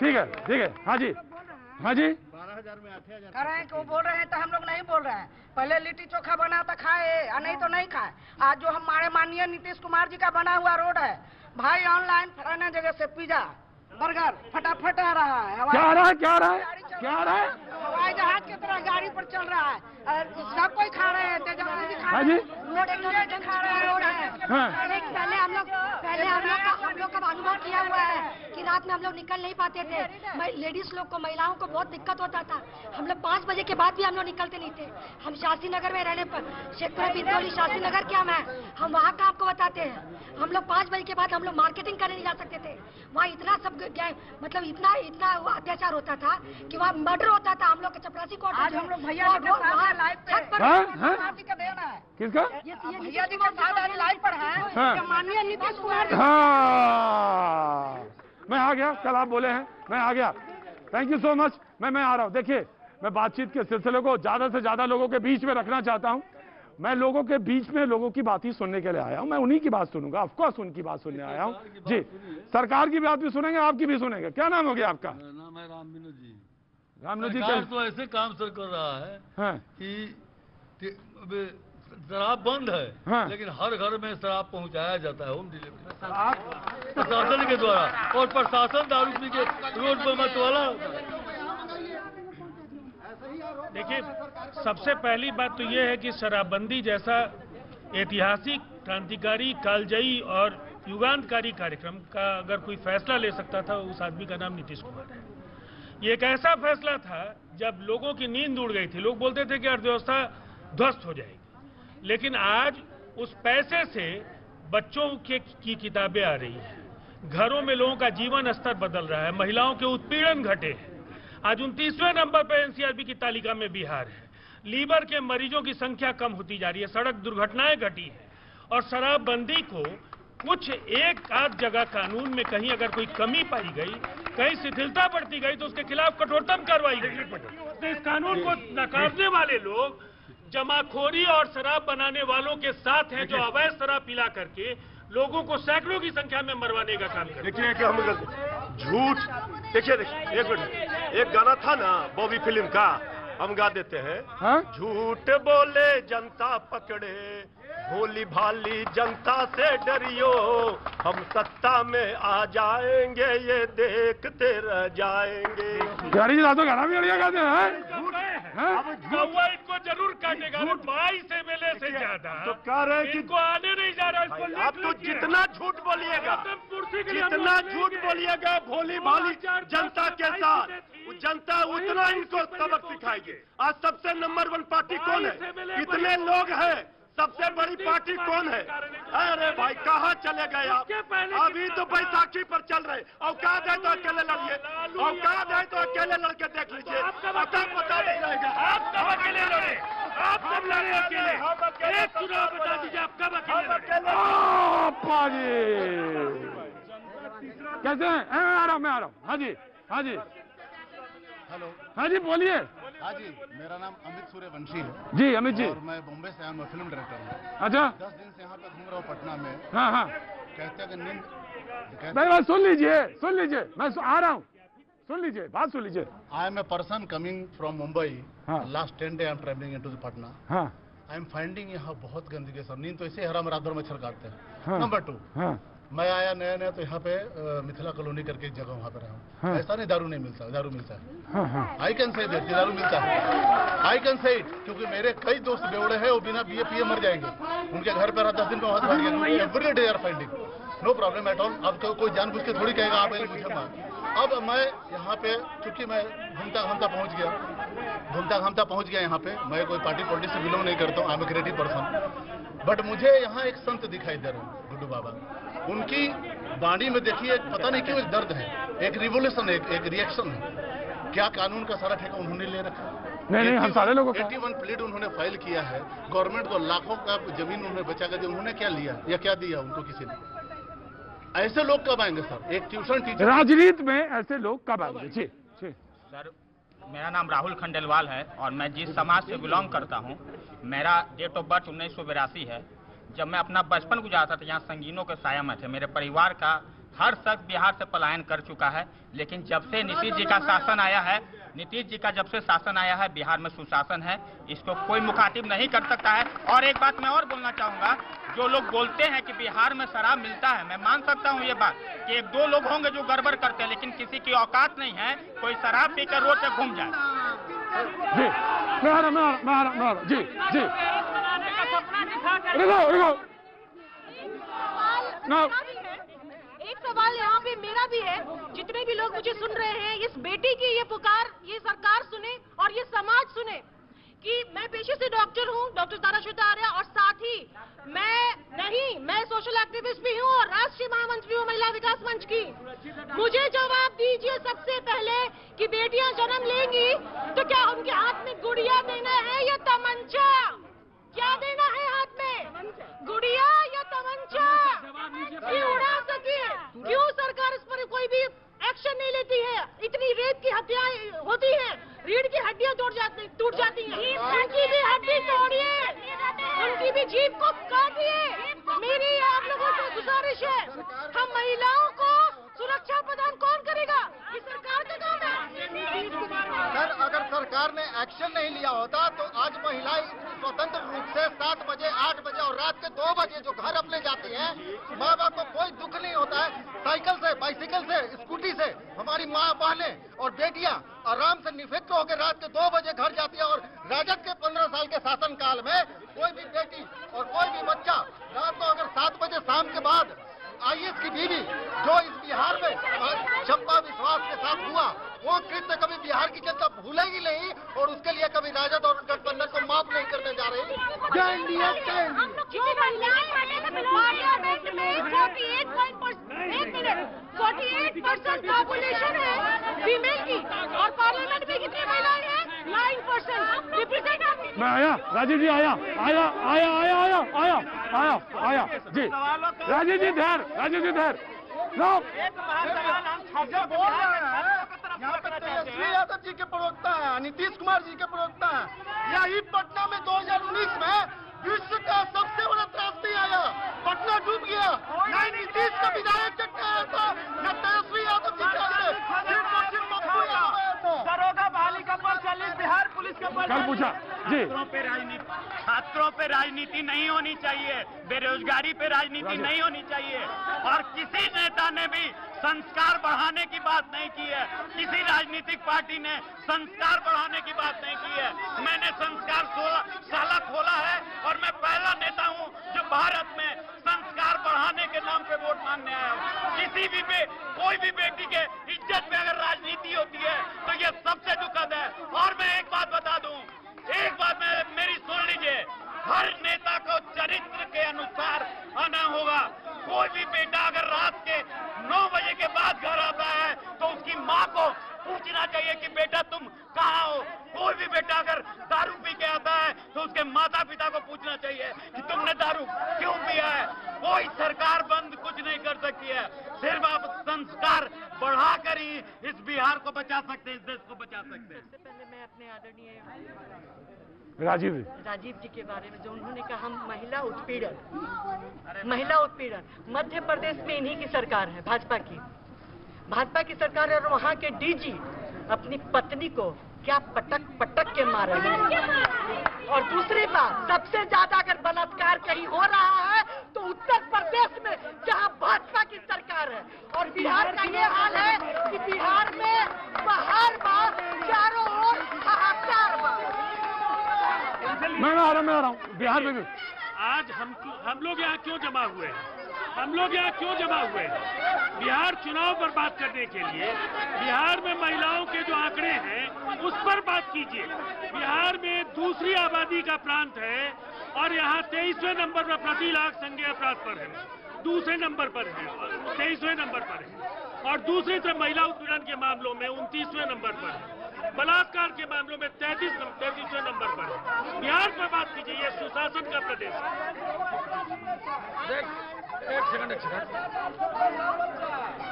ठीक है। हाँ जी 12,000 में 8,000 कह रहे हैं कि वो बोल रहे हैं तो हम लोग नहीं बोल रहे हैं। पहले लिट्टी चोखा बना तो खाए, और नहीं तो नहीं खाए। आज जो हमारे माननीय नीतीश कुमार जी का बना हुआ रोड है भाई, ऑनलाइन फलाना जगह से पिज्जा बर्गर फटाफट आ रहा है। क्या आ रहा है? हवाई जहाज की तरह गाड़ी पर चल रहा है। सब कोई खा रहे हैं, तेजस्वी जी खा रहे हैं, खा रहे हैं रोड है। पहले हम लोग का अनुभव किया हुआ है कि कि रात में हम लोग निकल नहीं पाते थे। लेडीज लोग को, महिलाओं को बहुत दिक्कत होता था। हम लोग 5 बजे के बाद भी हम लोग निकलते नहीं थे। हम शास्त्री नगर में रहने पर, शेखपुरा बिंदौली शास्त्री नगर क्या है, हम वहाँ का आपको बताते हैं। हम लोग 5 बजे के बाद हम लोग मार्केटिंग करने नहीं जा सकते थे। वहाँ इतना सब मतलब इतना अत्याचार होता था कि वहाँ मर्डर होता था। हम लोग के चपरासी कोर्ट आज हम लोग भैया जी के साथ लाइव पे देना है। किसका? भैया जी के साथ आज लाइव पर है माननीय नीतीश कुमार जी। मैं आ गया, कल आप बोले हैं, मैं आ गया। Thank you so much. मैं आ रहा हूँ। देखिए, मैं बातचीत के सिलसिले को ज्यादा से ज्यादा लोगों के बीच में रखना चाहता हूँ। मैं लोगों के बीच में लोगों की बात ही सुनने के लिए आया हूँ। मैं उन्हीं की बात सुनूंगा, ऑफकोर्स उनकी बात सुनने आया हूँ जी। सरकार की बात भी सुनेंगे, आपकी भी सुनेंगे। क्या नाम हो गया आपका? नाम है रामविनोद जी। रामविनोद जी तो ऐसे काम सर कर रहा है कि शराब बंद है, लेकिन हर घर में शराब पहुंचाया जाता है होम डिलीवरी प्रशासन के द्वारा, और प्रशासन दारू पी के रोड पर मतवाला। देखिए, सबसे पहली बात तो ये है कि शराबबंदी जैसा ऐतिहासिक, क्रांतिकारी, कालजयी और युगांतकारी कार्यक्रम का अगर कोई फैसला ले सकता था, उस आदमी का नाम नीतीश कुमार है। ये एक ऐसा फैसला था जब लोगों की नींद उड़ गई थी। लोग बोलते थे कि अर्थव्यवस्था ध्वस्त हो जाएगी, लेकिन आज उस पैसे से बच्चों की किताबें आ रही हैं, घरों में लोगों का जीवन स्तर बदल रहा है, महिलाओं के उत्पीड़न घटे हैं। आज 29वें नंबर पर एनसीआरबी की तालिका में बिहार है। लीवर के मरीजों की संख्या कम होती जा रही है, सड़क दुर्घटनाएं घटी है। और शराबबंदी को कुछ एक आध जगह कानून में कहीं अगर कोई कमी पाई गई, कहीं शिथिलता बढ़ती गई, तो उसके खिलाफ कठोरतम कार्रवाई करनी पड़ेगी। तो इस कानून को नकारने वाले लोग जमाखोरी और शराब बनाने वालों के साथ हैं, जो अवैध शराब पिला करके लोगों को सैकड़ों की संख्या में मरवाने का काम करते हैं। देखिए कि हम झूठ, देखिए एक मिनट, एक गाना था ना बॉबी फिल्म का, हम गा देते हैं। झूठ बोले जनता पकड़े, भोली भाली जनता से डरियो, हम सत्ता में आ जाएंगे, ये देखते रह जाएंगे। यारी जी तो गाना भी बढ़िया गाते हैं। कौवा इनको जरूर काटेगा। 22 MLA से ज्यादा तो कह रहे हैं कि इनको आने नहीं जा रहा। इसको आप तो जितना झूठ बोलिएगा, जितना झूठ बोलिएगा भोली भाली जनता के साथ, जनता उतना इनको सबक सिखाएगी। आज सबसे नंबर 1 पार्टी कौन है? कितने लोग हैं? सबसे बड़ी पार्टी कौन है? अरे भाई कहाँ चले गए आप? अभी तो बैसाखी पर चल रहे। औकात है तो अकेले लड़िए, औकात है तो अकेले लड़के देख लीजिए, आपका पता नहीं रहेगा। आप कब अकेले लड़े? आप कब लड़े अकेले? एक चुनाव बता दीजिए, आप कब अकेले लड़े? कैसे हैं? मैं आ रहा हूँ। हाँ जी, हाँ जी, हेलो, हाँ जी, बोलिए। हाँ जी, मेरा नाम अमित सूर्यवंशी है। जी अमित जी। और मैं बॉम्बे से आया, मैं फिल्म डायरेक्टर हूँ। अच्छा। 10 दिन से यहाँ पे घूम रहा हूँ पटना में। हाँ। कहते हैं कि नींद। नहीं, बात सुन लीजिए, मैं आ रहा हूँ, सुन लीजिए, बात सुन लीजिए। I am a person coming from Mumbai. Last 10 days I am travelling into Patna. I am finding यहाँ बहुत गंदगी सर। नींद तो ऐसे हरा रात भर मच्छर काटते हैं। नंबर 2, मैं आया नया तो यहाँ पे मिथिला कॉलोनी करके एक जगह वहाँ पे रहा हूँ। ऐसा नहीं दारू नहीं मिलता, दारू मिलता है। आई कैन से दैट दारू मिलता है। आई कैन से इट, क्योंकि मेरे कई दोस्त बेवड़े हैं, वो बिना बीए पीए मर जाएंगे। उनके घर पे 10 दिन में वहाँ every day are finding, no problem at all. अब तो कोई जानबूझ के थोड़ी कहेगा आप मुझे मार। अब मैं यहाँ पे, चूंकि मैं घूमता घामता पहुँच गया यहाँ पे। मैं कोई पार्टी पॉलिटिक्स से बिलोंग नहीं करता हूँ, I am a creative person. But मुझे यहाँ एक संत दिखाई दे रहे हैं, गुड्डू बाबा। उनकी वाणी में देखिए, पता नहीं क्यों एक दर्द है, एक रिवोल्यूशन है, एक रिएक्शन है। क्या कानून का सारा ठेका उन्होंने ले रखा है? नहीं, हम सारे लोगों का 81 प्लीड उन्होंने फाइल किया है। गवर्नमेंट को लाखों का जमीन उन्होंने बचा कर दिया। उन्होंने क्या लिया या क्या दिया उनको किसी ने? ऐसे लोग कब आएंगे सर? एक ट्यूशन टीचर, राजनीति में ऐसे लोग कब आएंगे? जी सर, मेरा नाम राहुल खंडेलवाल है और मैं जिस समाज से बिलोंग करता हूँ, मेरा डेट ऑफ बर्थ 1982 है। जब मैं अपना बचपन गुजारता था, यहाँ संगीनों के साया में थे। मेरे परिवार का हर शख्स बिहार से पलायन कर चुका है, लेकिन जब से नीतीश जी का शासन आया है, बिहार में सुशासन है। इसको कोई मुखातिब नहीं कर सकता है। और एक बात मैं और बोलना चाहूँगा, जो लोग बोलते हैं कि बिहार में शराब मिलता है, मैं मान सकता हूँ ये बात कि 1-2 लोग होंगे जो गड़बड़ करते हैं, लेकिन किसी की औकात नहीं है कोई शराब पीकर रोड पे घूम जाए। जी, मैं आ रहा हूँ। जी, रुको। एक सवाल यहाँ पे मेरा भी है, जितने भी लोग मुझे सुन रहे हैं, इस बेटी की ये पुकार ये सरकार सुने और ये समाज सुने कि मैं पेशे से डॉक्टर हूँ, डॉक्टर ताराश्वेता आर्या, और साथ ही मैं सोशल एक्टिविस्ट भी हूँ और राष्ट्रीय महामंत्री हूँ महिला विकास मंच की। मुझे जवाब दीजिए सबसे पहले कि बेटियां जन्म लेंगी तो क्या उनके हाथ में गुड़िया देना है या तमंचा? क्या देना है हाथ में, गुड़िया या तमंचा? कि उड़ा सके? क्यों सरकार इस पर कोई भी एक्शन नहीं लेती है? इतनी रेप की हत्याएं होती हैं, रीढ़ की हड्डियां टूट जाती हैं, उनकी भी हड्डी तोड़िए, उनकी भी जीभ को काटिए। मेरी आप लोगों से गुजारिश है, हम महिलाओं को सुरक्षा प्रदान कौन करेगा? ये सरकार का काम है। सर, अगर सरकार ने एक्शन नहीं लिया होता तो आज महिलाएं स्वतंत्र रूप से 7 बजे, 8 बजे और रात के 2 बजे जो घर अपने जाती हैं, माँ बाप को कोई दुख नहीं होता है। साइकिल से, बाइसिकल से, स्कूटी से हमारी माँ बहनें और बेटियां आराम से निफिक्र होकर रात के 2 बजे घर जाती है। और राजद के 15 साल के शासनकाल में कोई भी बेटी और कोई भी बच्चा रात को अगर 7 बजे शाम के बाद आईएएस की बीवी जो इस बिहार में चंपा विश्वास के साथ हुआ, वो कृत्य कभी बिहार की जनता भूलेगी नहीं और उसके लिए कभी राजद और गठबंधन को माफ नहीं करने जा रही। जय इंडिया, जय पार्लियामेंट में 48% पॉपुलेशन है फीमेल की और पार्लियामेंट में कितनी महिलाएं हैं? 9% रिप्रेजेंट। मैं आया, राजीव जी आया जी, राजीव जी धैर्य लो। बोल रहे हैं यहाँ पे तेजस्वी यादव जी के प्रवक्ता हैं, नीतीश कुमार जी के प्रवक्ता हैं। यही पटना में 2019 में विश्व का सबसे बड़ा त्रासदी आया, पटना डूब गया। न नीतीश का विधायक चक्कर आया था, न तेजस्वी यादव जी का। दरोगा बहाली का पर चली, बिहार पुलिस का पर कल पूछा जी। छात्रों पे राजनीति नहीं होनी चाहिए, बेरोजगारी पे राजनीति नहीं होनी चाहिए, और किसी नेता ने भी संस्कार बढ़ाने की बात नहीं की है। किसी राजनीतिक पार्टी ने संस्कार बढ़ाने की बात नहीं की है। मैंने संस्कार शाला खोला है और मैं पहला नेता हूं जो भारत में संस्कार बढ़ाने के नाम पे वोट मांगने आया हूं। किसी भी कोई भी बेटी के इज्जत में अगर राजनीति होती है तो ये सबसे दुखद है। और मैं एक बात बता दूं, एक बात मेरी सुन लीजिए, हर नेता को चरित्र के अनुसार आना होगा। कोई भी बेटा अगर रात के 9 बजे के बाद घर आता है तो उसकी माँ को पूछना चाहिए कि बेटा तुम कहाँ हो। कोई भी बेटा अगर दारू पी के आता है तो उसके माता पिता को पूछना चाहिए कि तुमने दारू क्यों पिया है। कोई सरकार बंद कुछ नहीं कर सकती है, सिर्फ आप संस्कार बढ़ाकर ही इस बिहार को बचा सकते हैं, इस देश को बचा सकते हैं। सबसे पहले मैं अपने आदरणीय राजीव जी के बारे में जो उन्होंने कहा, हम महिला उत्पीड़न मध्य प्रदेश में इन्हीं की सरकार है, भाजपा की सरकार है। और वहाँ के डीजी अपनी पत्नी को क्या पटक के मारे हैं। और दूसरी बात, सबसे ज्यादा अगर बलात्कार कहीं हो रहा है तो उत्तर प्रदेश में, जहां भाजपा की सरकार है। और बिहार का ये हाल है कि बिहार में बाहर चारों ओर हाहाकार। मैं आ रहा हूँ बिहार में भी। आज हम लोग यहाँ क्यों जमा हुए हैं? बिहार चुनाव पर बात करने के लिए। बिहार में महिलाओं के जो आंकड़े हैं उस पर बात कीजिए। बिहार में दूसरी आबादी का प्रांत है और यहाँ 23वें नंबर पर प्रति लाख संज्ञेय अपराध पर है, दूसरे नंबर पर है, 23वें नंबर पर है। और दूसरी तरफ महिला उत्पीड़न के मामलों में 29वें नंबर पर है, बलात्कार के मामलों में 33वें नंबर पर है। बिहार पर बात कीजिए, ये सुशासन का प्रदेश है। एक सेकंड।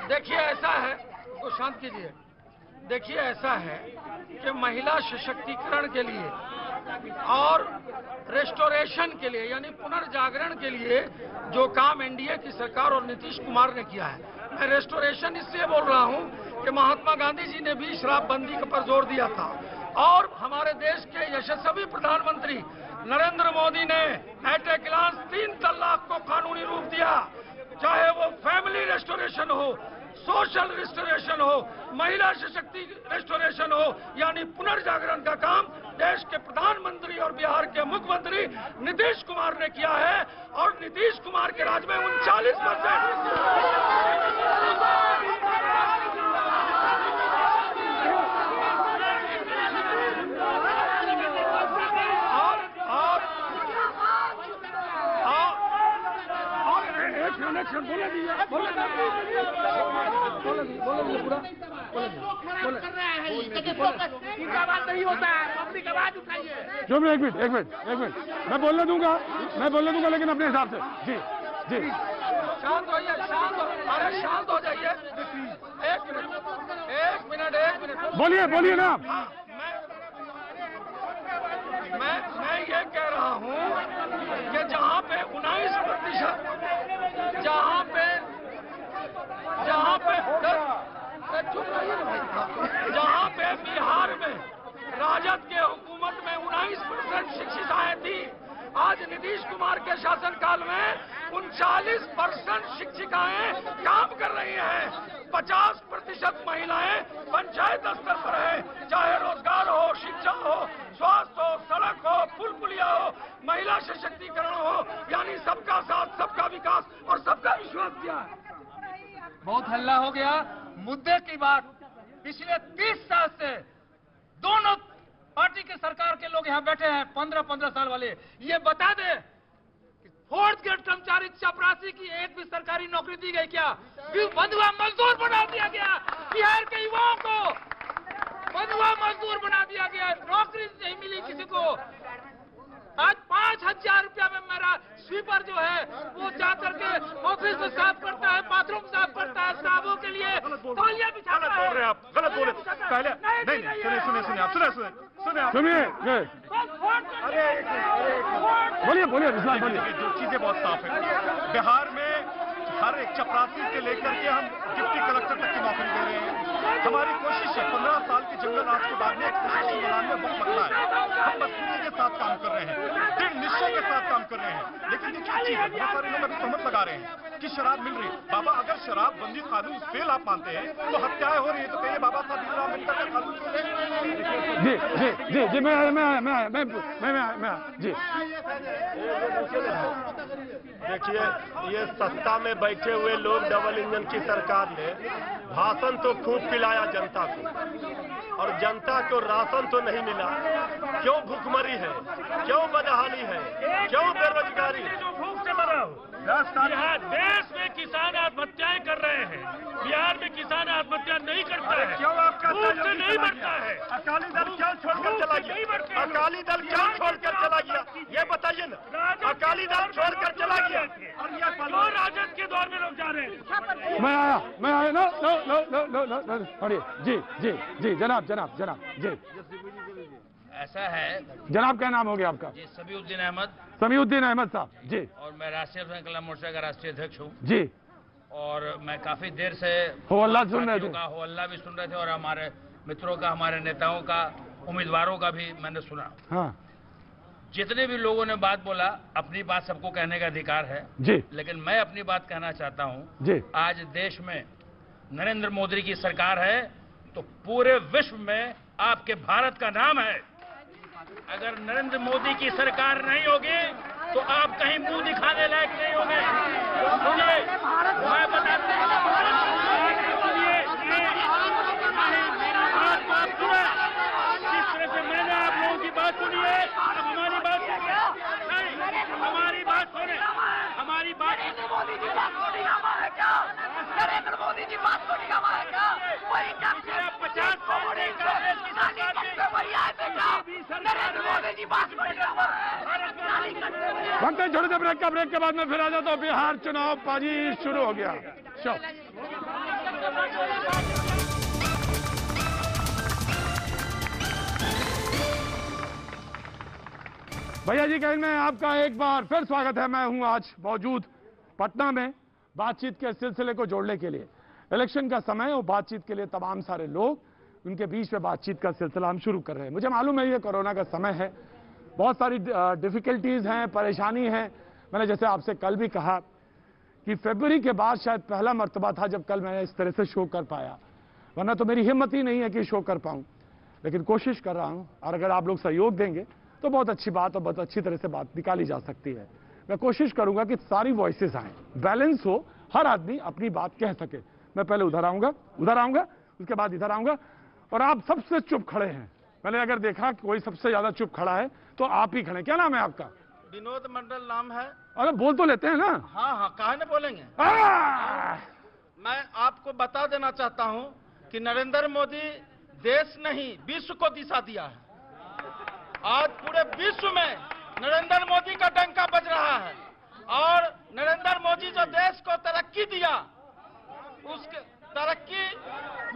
देखिए ऐसा है, उसको शांत कीजिए। देखिए ऐसा है कि महिला सशक्तिकरण के लिए और रेस्टोरेशन के लिए, यानी पुनर्जागरण के लिए जो काम एनडीए की सरकार और नीतीश कुमार ने किया है। मैं रेस्टोरेशन इसलिए बोल रहा हूं कि महात्मा गांधी जी ने भी शराबबंदी पर जोर दिया था और हमारे देश के यशस्वी प्रधानमंत्री नरेंद्र मोदी ने एट ए ग्लांस 3 तलाक को कानूनी रूप दिया। चाहे वो फैमिली रेस्टोरेशन हो सोशल रिस्टोरेशन हो, महिला सशक्ति रिस्टोरेशन हो, यानी पुनर्जागरण का काम देश के प्रधानमंत्री और बिहार के मुख्यमंत्री नीतीश कुमार ने किया है। और नीतीश कुमार के राज में 39%। जो मैं एक मिनट मैं बोलने दूंगा लेकिन अपने हिसाब से। जी जी शांत होइए, शांत हो जाइए। एक मिनट बोलिए ना। मैं ये कह रहा हूँ कि जहाँ पे 19%, जहाँ पे बिहार में राजद के हुकूमत में 19% शिक्षिकाएं थी, आज नीतीश कुमार के शासनकाल में 39% शिक्षिकाएं काम कर रही हैं। 50% महिलाएं पंचायत स्तर पर है, चाहे रोजगार हो, शिक्षा हो, स्वास्थ्य हो, सड़क हो, पुल पुलिया हो, महिला सशक्तिकरण हो, यानी सबका साथ, सबका विकास और सबका विश्वास किया है। बहुत हल्ला हो गया। मुद्दे की बात, पिछले 30 साल से दोनों पार्टी के सरकार के लोग यहाँ बैठे हैं, 15-15 साल वाले, ये बता दे फोर्थ ग्रेड कर्मचारी चपरासी की एक भी सरकारी नौकरी दी गई क्या? बंधुआ मजदूर बना दिया गया, बिहार के युवाओं को बंधुआ मजदूर बना दिया गया, नौकरी नहीं मिली किसी को। आज 5000 रुपया में मेरा स्वीपर जो है वो जाकर के ऑफिस में साफ करता है, बाथरूम साफ करता है, साबुन के लिए तौलिया बिछाता है। बोल रहे आप, गलत बोले पहले। नहीं सुनिए आप, सुनिए। बोलिए जो चीजें बहुत साफ है। बिहार में हर एक चपरासी से लेकर के हम डिप्टी कलेक्टर तक की नौकरी दे रहे हैं। हमारी कोशिश है 15 साल के जंगल राज के बाद में एक प्रशासन बनाने में वक्त लगता है। हम मजबूरी के साथ काम कर रहे हैं, दृढ़ निश्चय के साथ काम कर रहे हैं। लेकिन ये क्या चीज है, बहुत सारे लोग अभी तहमत लगा रहे हैं कि शराब मिल रही है। बाबा अगर शराबबंदी कानून फेल आप मानते हैं तो हत्याएं हो रही है, तो कहिए बाबा साहब भीमराव अम्बेडकर का कानून जी मैं जी। देखिए, ये सत्ता में बैठे हुए लोग डबल इंजन की सरकार ने भाषण तो खूब पिलाया जनता को, और जनता को राशन तो नहीं मिला। क्यों भूखमरी है, क्यों बदहाली है, क्यों बेरोजगारी? भूख से मरा हो। बिहार देश में किसान आत्महत्याएं कर रहे हैं, बिहार में किसान आत्महत्या नहीं करता है, क्यों आपका भूख से नहीं मरता है। अकाली दल क्यों छोड़कर चला गया? अकाली दल क्यों छोड़कर चला गया, ये बताइए ना। अकाली दल छोड़कर चला गया और ये क्यों राजद के दौर में लोग जा रहे हैं? मैं आया नो जी जनाब जी। ऐसा है, जनाब क्या नाम हो गया आपका? जी समीउद्दीन अहमद। समीउद्दीन अहमद साहब जी। और मैं राष्ट्रीय कला मोर्चा का राष्ट्रीय अध्यक्ष हूँ जी। और मैं काफी देर से हो-हल्ला सुन रहे थे, हो-हल्ला भी सुन रहे थे, और हमारे मित्रों का, हमारे नेताओं का, उम्मीदवारों का भी मैंने सुना। हाँ। जितने भी लोगों ने बात बोला, अपनी बात सबको कहने का अधिकार है जी, लेकिन मैं अपनी बात कहना चाहता हूँ जी। आज देश में नरेंद्र मोदी की सरकार है तो पूरे विश्व में आपके भारत का नाम है। अगर नरेंद्र मोदी की सरकार नहीं होगी तो आप कहीं मुंह दिखाने लायक नहीं होंगे। सुनिए, मैं बताता हूं, मेरी बात को आप सुने। जिस तरह से मैंने आप लोगों की बात सुनी है, अब हमारी बात नहीं, हमारी बात सुने, हमारी बात। नरेंद्र मोदी जी बात सुनी हमारे क्या? नरेंद्र मोदी जी बात सुनी हमारे क्या? वही 50 वही आए बेटा, नरेंद्र मोदी जी बात सुनी हमारे। बनते छोटे से ब्रेक के बाद में फिर आ जाता हूँ। बिहार चुनाव बाजी शुरू हो गया। भैया जी कहने में आपका एक बार फिर स्वागत है। मैं हूं आज मौजूद पटना में बातचीत के सिलसिले को जोड़ने के लिए। इलेक्शन का समय और बातचीत के लिए तमाम सारे लोग, उनके बीच में बातचीत का सिलसिला हम शुरू कर रहे हैं। मुझे मालूम है ये कोरोना का समय है, बहुत सारी डिफिकल्टीज हैं, परेशानी है। मैंने जैसे आपसे कल भी कहा कि फरवरी के बाद शायद पहला मर्तबा था जब कल मैंने इस तरह से शो कर पाया, वरना तो मेरी हिम्मत ही नहीं है कि शो कर पाऊं। लेकिन कोशिश कर रहा हूं, और अगर आप लोग सहयोग देंगे तो बहुत अच्छी बात और बहुत अच्छी तरह से बात निकाली जा सकती है। मैं कोशिश करूंगा कि सारी वॉइसेस आए, बैलेंस हो, हर आदमी अपनी बात कह सके। मैं पहले उधर आऊंगा, उसके बाद इधर आऊंगा, और आप सबसे चुप खड़े हैं। मैंने अगर देखा कि कोई सबसे ज्यादा चुप खड़ा है तो आप ही खड़े। क्या नाम है आपका? विनोद मंडल नाम है। अरे बोल तो लेते हैं ना। हाँ हाँ, काहे न बोलेंगे। मैं आपको बता देना चाहता हूं कि नरेंद्र मोदी देश नहीं विश्व को दिशा दिया है। आज पूरे विश्व में नरेंद्र मोदी का डंका बज रहा है, और नरेंद्र मोदी जो देश को तरक्की दिया,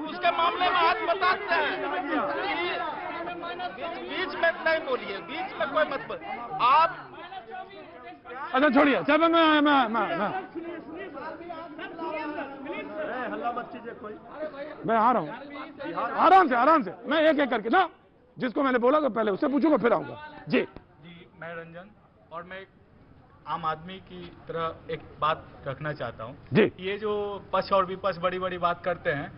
उसके मामले में आज बताते हैं कि बीच में नहीं बोलिए, बीच में कोई मत बोलिए आप। अच्छा छोड़िए, चल हल्ला मत कीजिए कोई। मैं आ रहा हूँ, आराम से मैं एक एक करके ना, जिसको मैंने बोला तो पहले उससे पूछूंगा फिर आऊंगा। जी मैं रंजन, और मैं आम आदमी की तरह एक बात रखना चाहता हूँ। जी, ये जो पक्ष और विपक्ष बड़ी बड़ी बात करते हैं,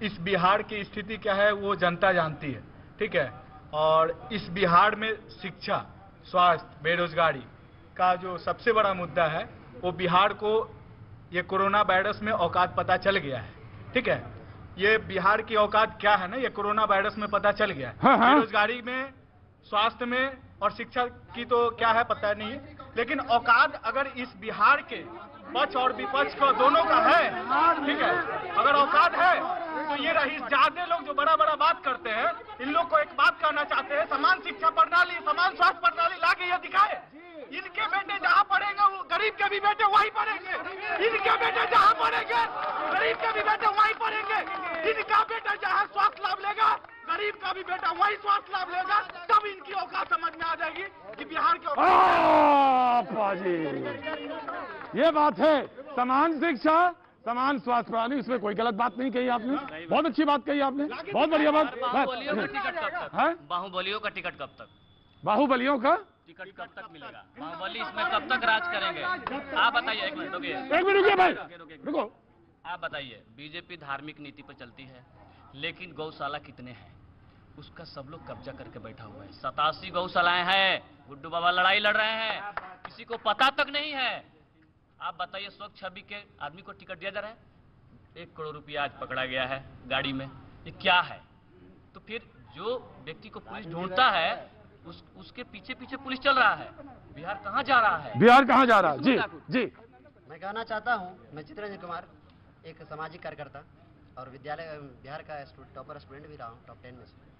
इस बिहार की स्थिति क्या है वो जनता जानती है, ठीक है। और इस बिहार में शिक्षा, स्वास्थ्य, बेरोजगारी का जो सबसे बड़ा मुद्दा है, वो बिहार को ये कोरोना वायरस में औकात पता चल गया है, ठीक है। ये बिहार की औकात क्या है ना, ये कोरोना वायरस में पता चल गया है। बेरोजगारी में, स्वास्थ्य में और शिक्षा की तो क्या है पता नहीं, लेकिन औकात अगर इस बिहार के पक्ष और विपक्ष का दोनों का है, ठीक है, अगर औकात है तो ये रही ज्यादा लोग जो बड़ा बड़ा बात करते हैं, इन लोग को एक बात कहना चाहते हैं, समान शिक्षा प्रणाली, समान स्वास्थ्य प्रणाली लाके ये दिखाए। इनके बेटे जहाँ पढ़ेंगे वो गरीब के भी बेटे वहीं पढ़ेंगे, इनके बेटे जहाँ पढ़ेंगे गरीब के भी बेटे वहीं पढ़ेंगे, इनका बेटा जहाँ स्वास्थ्य लाभ लेगा गरीब का भी बेटा वही स्वास्थ्य लाभ लेगा। तब इनकी औकात समझ में आ जाएगी कि बिहार की औकात। ये बात है, समान शिक्षा, समान स्वास्थ्य प्रणाली, उसमें कोई गलत बात नहीं कही आपने, बहुत अच्छी बात कही आपने, बहुत बढ़िया बात। बाहुबलियों का टिकट कब तक? बाहुबलियों का टिकट कब तक? बाहुबलियों का टिकट कब तक मिलेगा? बाहुबली इसमें कब तक राज करेंगे? आप बताइए। एक मिनट रुकिए, रुकिए भाई, रुको। आप बताइए, बीजेपी धार्मिक नीति पर चलती है, लेकिन गौशाला कितने हैं उसका सब लोग कब्जा करके बैठा हुआ है। 87 गौशालाएं हैं, गुड्डू बाबा लड़ाई लड़ रहे हैं, किसी को पता तक नहीं है। आप बताइए, स्वच्छ छवि के आदमी को टिकट दिया जा रहा है, 1 करोड़ रुपया आज पकड़ा गया है गाड़ी में, ये क्या है? तो फिर जो व्यक्ति को पुलिस ढूंढता है उसके पीछे पीछे पुलिस चल रहा है। बिहार कहाँ जा रहा है? बिहार कहाँ जा रहा है? जी जी, मैं कहना चाहता हूँ, मैं चित्रंजन कुमार, एक सामाजिक कार्यकर्ता और विद्यालय बिहार का टॉपर स्टूडेंट भी रहा हूँ, टॉप 10 में से।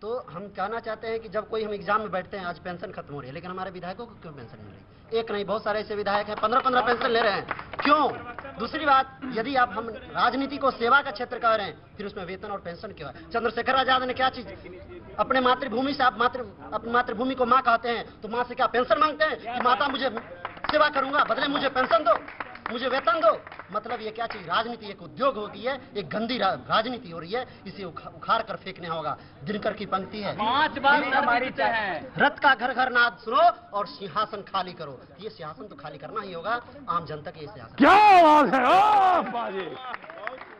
तो हम कहना चाहते हैं कि जब कोई हम एग्जाम में बैठते हैं, आज पेंशन खत्म हो रही है, लेकिन हमारे विधायकों को क्यों पेंशन मिल रही? एक नहीं, बहुत सारे ऐसे विधायक हैं 15-15 पेंशन ले रहे हैं, क्यों? दूसरी बात, यदि आप हम राजनीति को सेवा का क्षेत्र कह रहे हैं, फिर उसमें वेतन और पेंशन क्यों है? चंद्रशेखर आजाद ने क्या चीज अपने मातृभूमि से, आप अपनी मातृभूमि को माँ कहते हैं, तो माँ से क्या पेंशन मांगते हैं कि माता मुझे सेवा करूंगा, बदले मुझे पेंशन दो, मुझे वेतन दो? मतलब ये क्या चीज? राजनीति एक उद्योग हो गई है, एक गंदी राजनीति हो रही है, इसे उखाड़ कर फेंकने होगा। दिनकर की पंक्ति है, 5 बार हमारी है, रथ का घर घर नाद सुनो और सिंहासन खाली करो। ये सिंहासन तो खाली करना ही होगा, आम जनता के सिंहासन। क्या आवाज है ओ बाजी,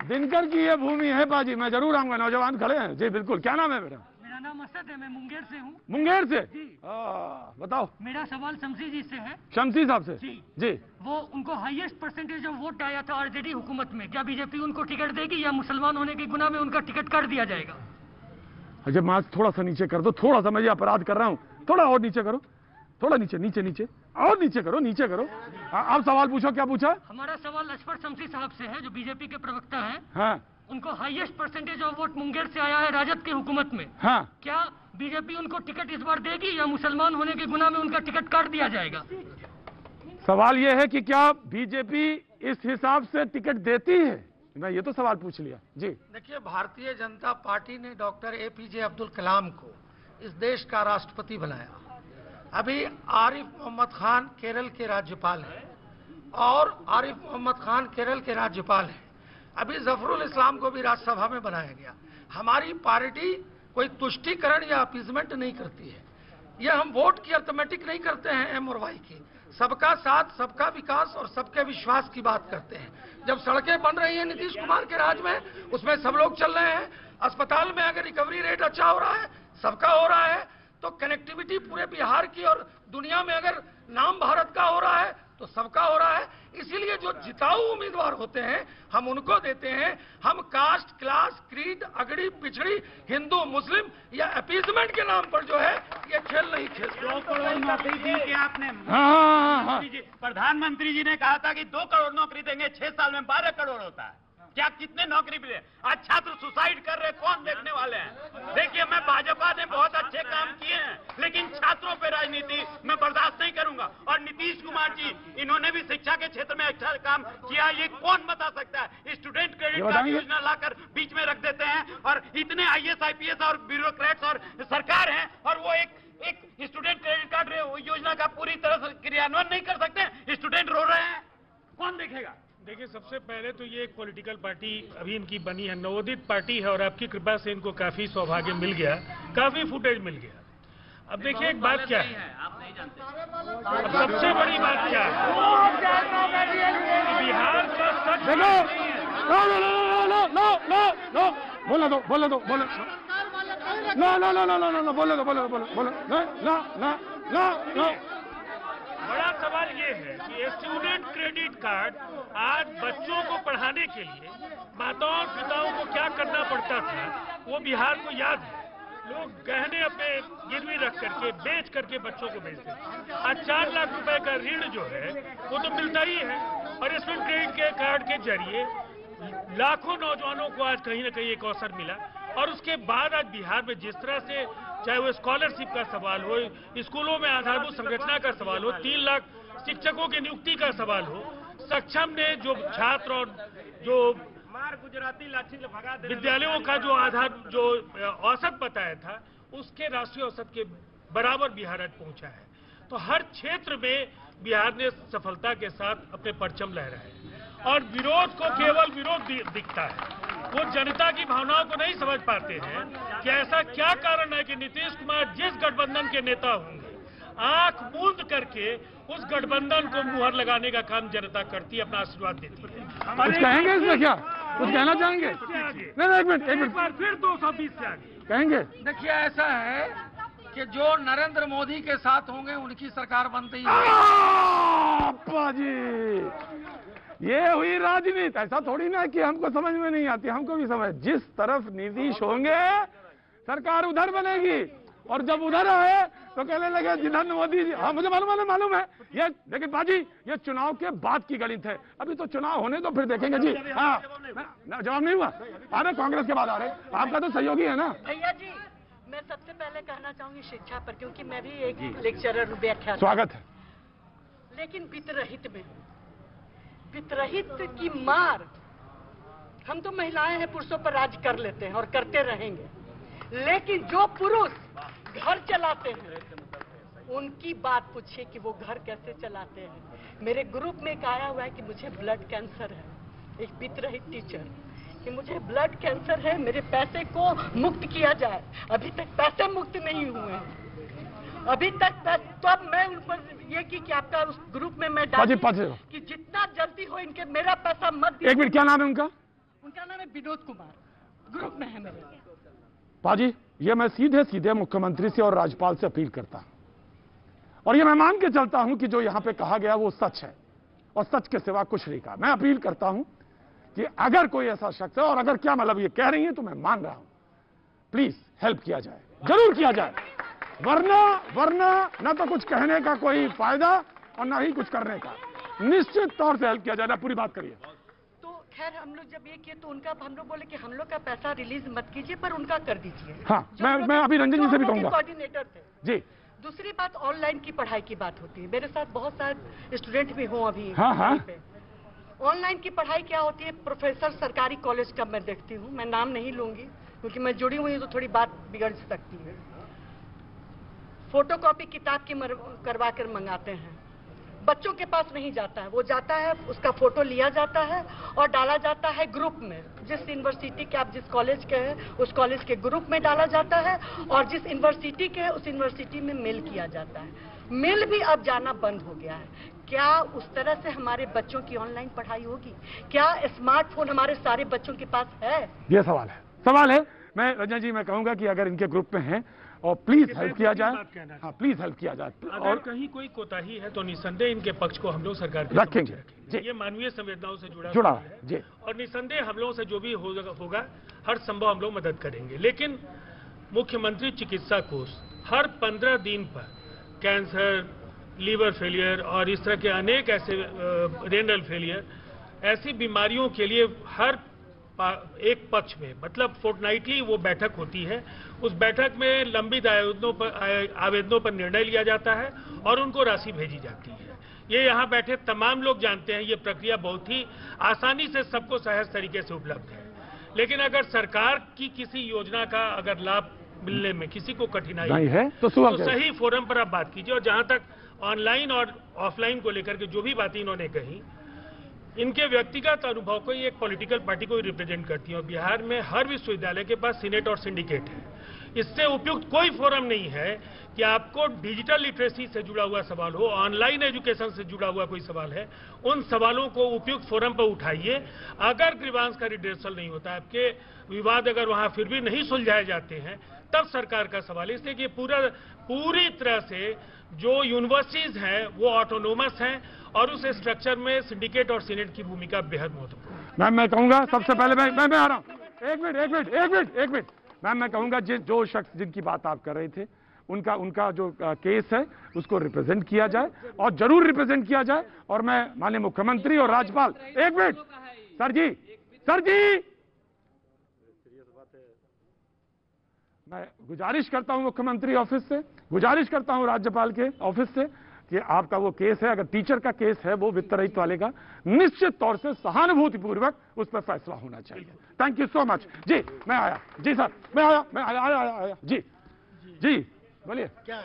दिनकर की ये भूमि है बाजी, मैं जरूर आऊंगा। नौजवान खड़े हैं जी, बिल्कुल। क्या नाम है मेरा? मेरा नाम असद है, मैं मुंगेर से हूँ। मुंगेर से? बताओ। मेरा सवाल शमसी जी से है। शमसी साहब से? जी। वो उनको हाईएस्ट परसेंटेज ऑफ वोट आया था आरजेडी हुकूमत में, क्या बीजेपी उनको टिकट देगी या मुसलमान होने के गुनाह में उनका टिकट काट दिया जाएगा? अजय मास्क थोड़ा सा नीचे कर दो, थोड़ा सा, मैं ये अपराध कर रहा हूँ, थोड़ा और नीचे करो, थोड़ा नीचे नीचे नीचे और नीचे करो, नीचे करो। आप सवाल पूछो, क्या पूछा? हमारा सवाल अशफर शमसी साहब से है, जो बीजेपी के प्रवक्ता हैं। हाँ। उनको highest percentage of vote Munger से आया है राजद की हुकूमत में। हाँ। क्या बीजेपी उनको टिकट इस बार देगी या मुसलमान होने के गुनाह में उनका टिकट काट दिया जाएगा? सवाल यह है कि क्या बीजेपी इस हिसाब से टिकट देती है? मैं ये तो सवाल पूछ लिया जी। देखिए, भारतीय जनता पार्टी ने डॉक्टर APJ अब्दुल कलाम को इस देश का राष्ट्रपति बनाया। अभी आरिफ मोहम्मद खान केरल के राज्यपाल हैं और आरिफ मोहम्मद खान केरल के राज्यपाल हैं। अभी जफरुल इस्लाम को भी राज्यसभा में बनाया गया। हमारी पार्टी कोई तुष्टीकरण या अपीजमेंट नहीं करती है। ये हम वोट की अर्थमेटिक नहीं करते हैं एम और वाई की, सबका साथ, सबका विकास और सबके विश्वास की बात करते हैं। जब सड़कें बन रही हैं नीतीश कुमार के राज में, उसमें सब लोग चल रहे हैं। अस्पताल में अगर रिकवरी रेट अच्छा हो रहा है, सबका हो रहा है, तो कनेक्टिविटी पूरे बिहार की और दुनिया में अगर नाम भारत का हो रहा है तो सबका हो रहा है। इसीलिए जो जिताऊ उम्मीदवार होते हैं हम उनको देते हैं। हम कास्ट, क्लास, क्रीड, अगड़ी, पिछड़ी, हिंदू, मुस्लिम या अपीजमेंट के नाम पर जो है ये खेल नहीं खेलते। 2 करोड़ नौकरी दी थी आपने। हाँ। प्रधानमंत्री जी ने कहा था कि 2 करोड़ नौकरी देंगे, 6 साल में 12 करोड़ होता है। क्या कितने नौकरी मिले? आज छात्र सुसाइड कर रहे, कौन देखने वाले हैं? देखिए, मैं भाजपा ने बहुत अच्छे काम किए हैं, लेकिन छात्रों पे राजनीति मैं बर्दाश्त नहीं करूंगा। और नीतीश कुमार जी, इन्होंने भी शिक्षा के क्षेत्र में अच्छा काम किया, ये कौन बता सकता है? स्टूडेंट क्रेडिट कार्ड योजना लाकर बीच में रख देते हैं और इतने IAS, IPS और ब्यूरोक्रेट्स और सरकार है, और वो एक स्टूडेंट क्रेडिट कार्ड योजना का पूरी तरह से क्रियान्वयन नहीं कर सकते। स्टूडेंट रो रहे हैं, कौन देखेगा? देखिए, सबसे पहले तो ये एक पॉलिटिकल पार्टी अभी इनकी बनी है, नवोदित पार्टी है, और आपकी कृपा से इनको काफी सौभाग्य मिल गया, काफी फुटेज मिल गया। अब देखिए एक बात क्या है, आप नहीं जानते। अब सबसे बड़ी बात क्या है, बिहार का सच बोला दो बोले दो बड़ा सवाल ये है कि स्टूडेंट क्रेडिट कार्ड आज बच्चों को पढ़ाने के लिए माताओं पिताओं को क्या करना पड़ता था, वो बिहार को याद है। लोग गहने अपने गिरवी रख करके बेच करके बच्चों को भेजते हैं। आज 4 लाख रुपए का ऋण जो है वो तो मिलता ही है, और स्टूडेंट क्रेडिट कार्ड के जरिए लाखों नौजवानों को आज कहीं न कहीं एक अवसर मिला। और उसके बाद आज बिहार में जिस तरह से, चाहे वो स्कॉलरशिप का सवाल हो, स्कूलों में आधारभूत संरचना का सवाल हो, 3 लाख शिक्षकों की नियुक्ति का सवाल हो, सक्षम ने जो छात्र और जो गुजराती विद्यालयों का जो आधार जो औसत बताया था, उसके राष्ट्रीय औसत के बराबर बिहार आज पहुंचा है। तो हर क्षेत्र में बिहार ने सफलता के साथ अपने परचम लहराए, और विरोध को केवल विरोध दिखता है। वो जनता की भावनाओं को नहीं समझ पाते हैं कि ऐसा क्या कारण है कि नीतीश कुमार जिस गठबंधन के नेता होंगे, आंख मूंद करके उस गठबंधन को मुहर लगाने का काम जनता करती है, अपना आशीर्वाद देती है। कुछ कहेंगे इसमें? क्या कुछ कहना चाहेंगे? नहीं, एक मिनट फिर 220 से आगे कहेंगे। देखिए, ऐसा है कि जो नरेंद्र मोदी के साथ होंगे उनकी सरकार बनती है। अप्पा जी, ये हुई राजनीति। ऐसा थोड़ी ना कि हमको समझ में नहीं आती, हमको भी समझ। जिस तरफ नीतीश होंगे सरकार उधर बनेगी, और जब उधर आए तो कहने लगे जिधर मोदी जी। हाँ, मुझे मालूम है ये, लेकिन बाजी ये चुनाव के बाद की गणित है। अभी तो चुनाव होने तो फिर देखेंगे जी। हाँ, जवाब नहीं हुआ। अरे कांग्रेस के बाद आ रहे, आपका तो सहयोगी है ना। भैया जी, मैं सबसे पहले कहना चाहूंगी शिक्षा पर, क्योंकि मैं भी एक लेक्चरर व्याख्या। स्वागत है। लेकिन वितरहित की मार, हम तो महिलाएं हैं, पुरुषों पर राज कर लेते हैं और करते रहेंगे, लेकिन जो पुरुष घर चलाते हैं उनकी बात पूछिए कि वो घर कैसे चलाते हैं। मेरे ग्रुप में एक आया हुआ है कि मुझे ब्लड कैंसर है, एक वितरहित टीचर, कि मुझे ब्लड कैंसर है, मेरे पैसे को मुक्त किया जाए। अभी तक पैसे मुक्त नहीं हुए हैं, अभी तक। तो अब मैं उन पर ये कि आपका उस ग्रुप में मैं डाल कि जितना जल्दी हो इनके मेरा पैसा मत दीजिए। एक मिनट, क्या नाम है उनका? उनका नाम है विनोद कुमार, ग्रुप में है मेरे। पाजी, ये मैं सीधे मुख्यमंत्री से और राज्यपाल से अपील करता हूं, और ये मैं मान के चलता हूं कि जो यहां पे कहा गया वो सच है, और सच के सिवा कुछ नहीं कहा। मैं अपील करता हूं कि अगर कोई ऐसा शख्स है, और अगर क्या मतलब ये कह रही है तो मैं मान रहा हूं, प्लीज हेल्प किया जाए, जरूर किया जाए, वरना न तो कुछ कहने का कोई फायदा और न ही कुछ करने का। निश्चित तौर से हेल्प किया जाए। पूरी बात करिए। खैर, हम लोग जब ये किए तो उनका हम लोग बोले कि हम लोग का पैसा रिलीज मत कीजिए, पर उनका कर दीजिए। हाँ, मैं अभी रंजन जी से भी कहूंगा। कोऑर्डिनेटर थे जी। दूसरी बात, ऑनलाइन की पढ़ाई की बात होती है। मेरे साथ बहुत सारे स्टूडेंट भी हों अभी। हाँ। ऑनलाइन की पढ़ाई क्या होती है? प्रोफेसर सरकारी कॉलेज का मैं देखती हूँ, मैं नाम नहीं लूंगी क्योंकि मैं जुड़ी हुई हूँ तो थोड़ी बात बिगड़ सकती है। फोटोकॉपी किताब की करवा कर मंगाते हैं, बच्चों के पास नहीं जाता है। वो जाता है, उसका फोटो लिया जाता है और डाला जाता है ग्रुप में। जिस यूनिवर्सिटी के आप जिस कॉलेज के हैं उस कॉलेज के ग्रुप में डाला जाता है और जिस यूनिवर्सिटी के है उस यूनिवर्सिटी में मेल किया जाता है। मेल भी अब जाना बंद हो गया है। क्या उस तरह से हमारे बच्चों की ऑनलाइन पढ़ाई होगी? क्या स्मार्टफोन हमारे सारे बच्चों के पास है? ये सवाल है। मैं रंजन जी मैं कहूंगा कि अगर इनके ग्रुप में हैं और प्लीज हेल्प किया जाए, हाँ प्लीज हेल्प किया जाए। अगर कहीं कोई कोताही है तो निसंदेह इनके पक्ष को हम लोग सरकार के रखेंगे। ये मानवीय संवेदनाओं से जुड़ा है जी। और निसंदेह हम लोगों से जो भी होगा हर संभव हम लोग मदद करेंगे। लेकिन मुख्यमंत्री चिकित्सा कोष हर 15 दिन पर कैंसर, लीवर फेलियर और इस तरह के अनेक ऐसे रेनल फेलियर, ऐसी बीमारियों के लिए हर एक पक्ष में मतलब फोर्टनाइटली वो बैठक होती है। उस बैठक में लंबित आवेदनों पर निर्णय लिया जाता है और उनको राशि भेजी जाती है। ये यहाँ बैठे तमाम लोग जानते हैं ये प्रक्रिया बहुत ही आसानी से सबको सहज तरीके से उपलब्ध है। लेकिन अगर सरकार की किसी योजना का अगर लाभ मिलने में किसी को कठिनाई है तो सही फोरम पर आप बात कीजिए। और जहाँ तक ऑनलाइन और ऑफलाइन को लेकर के जो भी बातें इन्होंने कही, इनके व्यक्तिगत अनुभव को ये एक पॉलिटिकल पार्टी को रिप्रेजेंट करती है। और बिहार में हर विश्वविद्यालय के पास सीनेट और सिंडिकेट है। इससे उपयुक्त कोई फोरम नहीं है कि आपको डिजिटल लिटरेसी से जुड़ा हुआ सवाल हो, ऑनलाइन एजुकेशन से जुड़ा हुआ कोई सवाल है, उन सवालों को उपयुक्त फोरम पर उठाइए। अगर ग्रीवांस का रिड्रेसल नहीं होता, आपके विवाद अगर वहां फिर भी नहीं सुलझाए जाते हैं, तब सरकार का सवाल है। इसलिए कि पूरी तरह से जो यूनिवर्सिटीज हैं वो ऑटोनोमस हैं और उस स्ट्रक्चर में सिंडिकेट और सीनेट की भूमिका बेहद महत्वपूर्ण है। मैं कहूंगा सबसे पहले मैं आ रहा हूं। एक मिनट मैम, मैं कहूंगा जो शख्स जिनकी बात आप कर रहे थे उनका जो केस है उसको रिप्रेजेंट किया जाए और जरूर रिप्रेजेंट किया जाए। और मैं माननीय मुख्यमंत्री और राज्यपाल, एक मिनट सर जी मैं गुजारिश करता हूं मुख्यमंत्री ऑफिस से, गुजारिश करता हूं राज्यपाल के ऑफिस से कि आपका वो केस है, अगर टीचर का केस है वो वित्त रहित वाले का, निश्चित तौर से सहानुभूतिपूर्वक उस पर फैसला होना चाहिए। Thank you so much. जी मैं आया, जी सर मैं आया जी बोलिए। क्या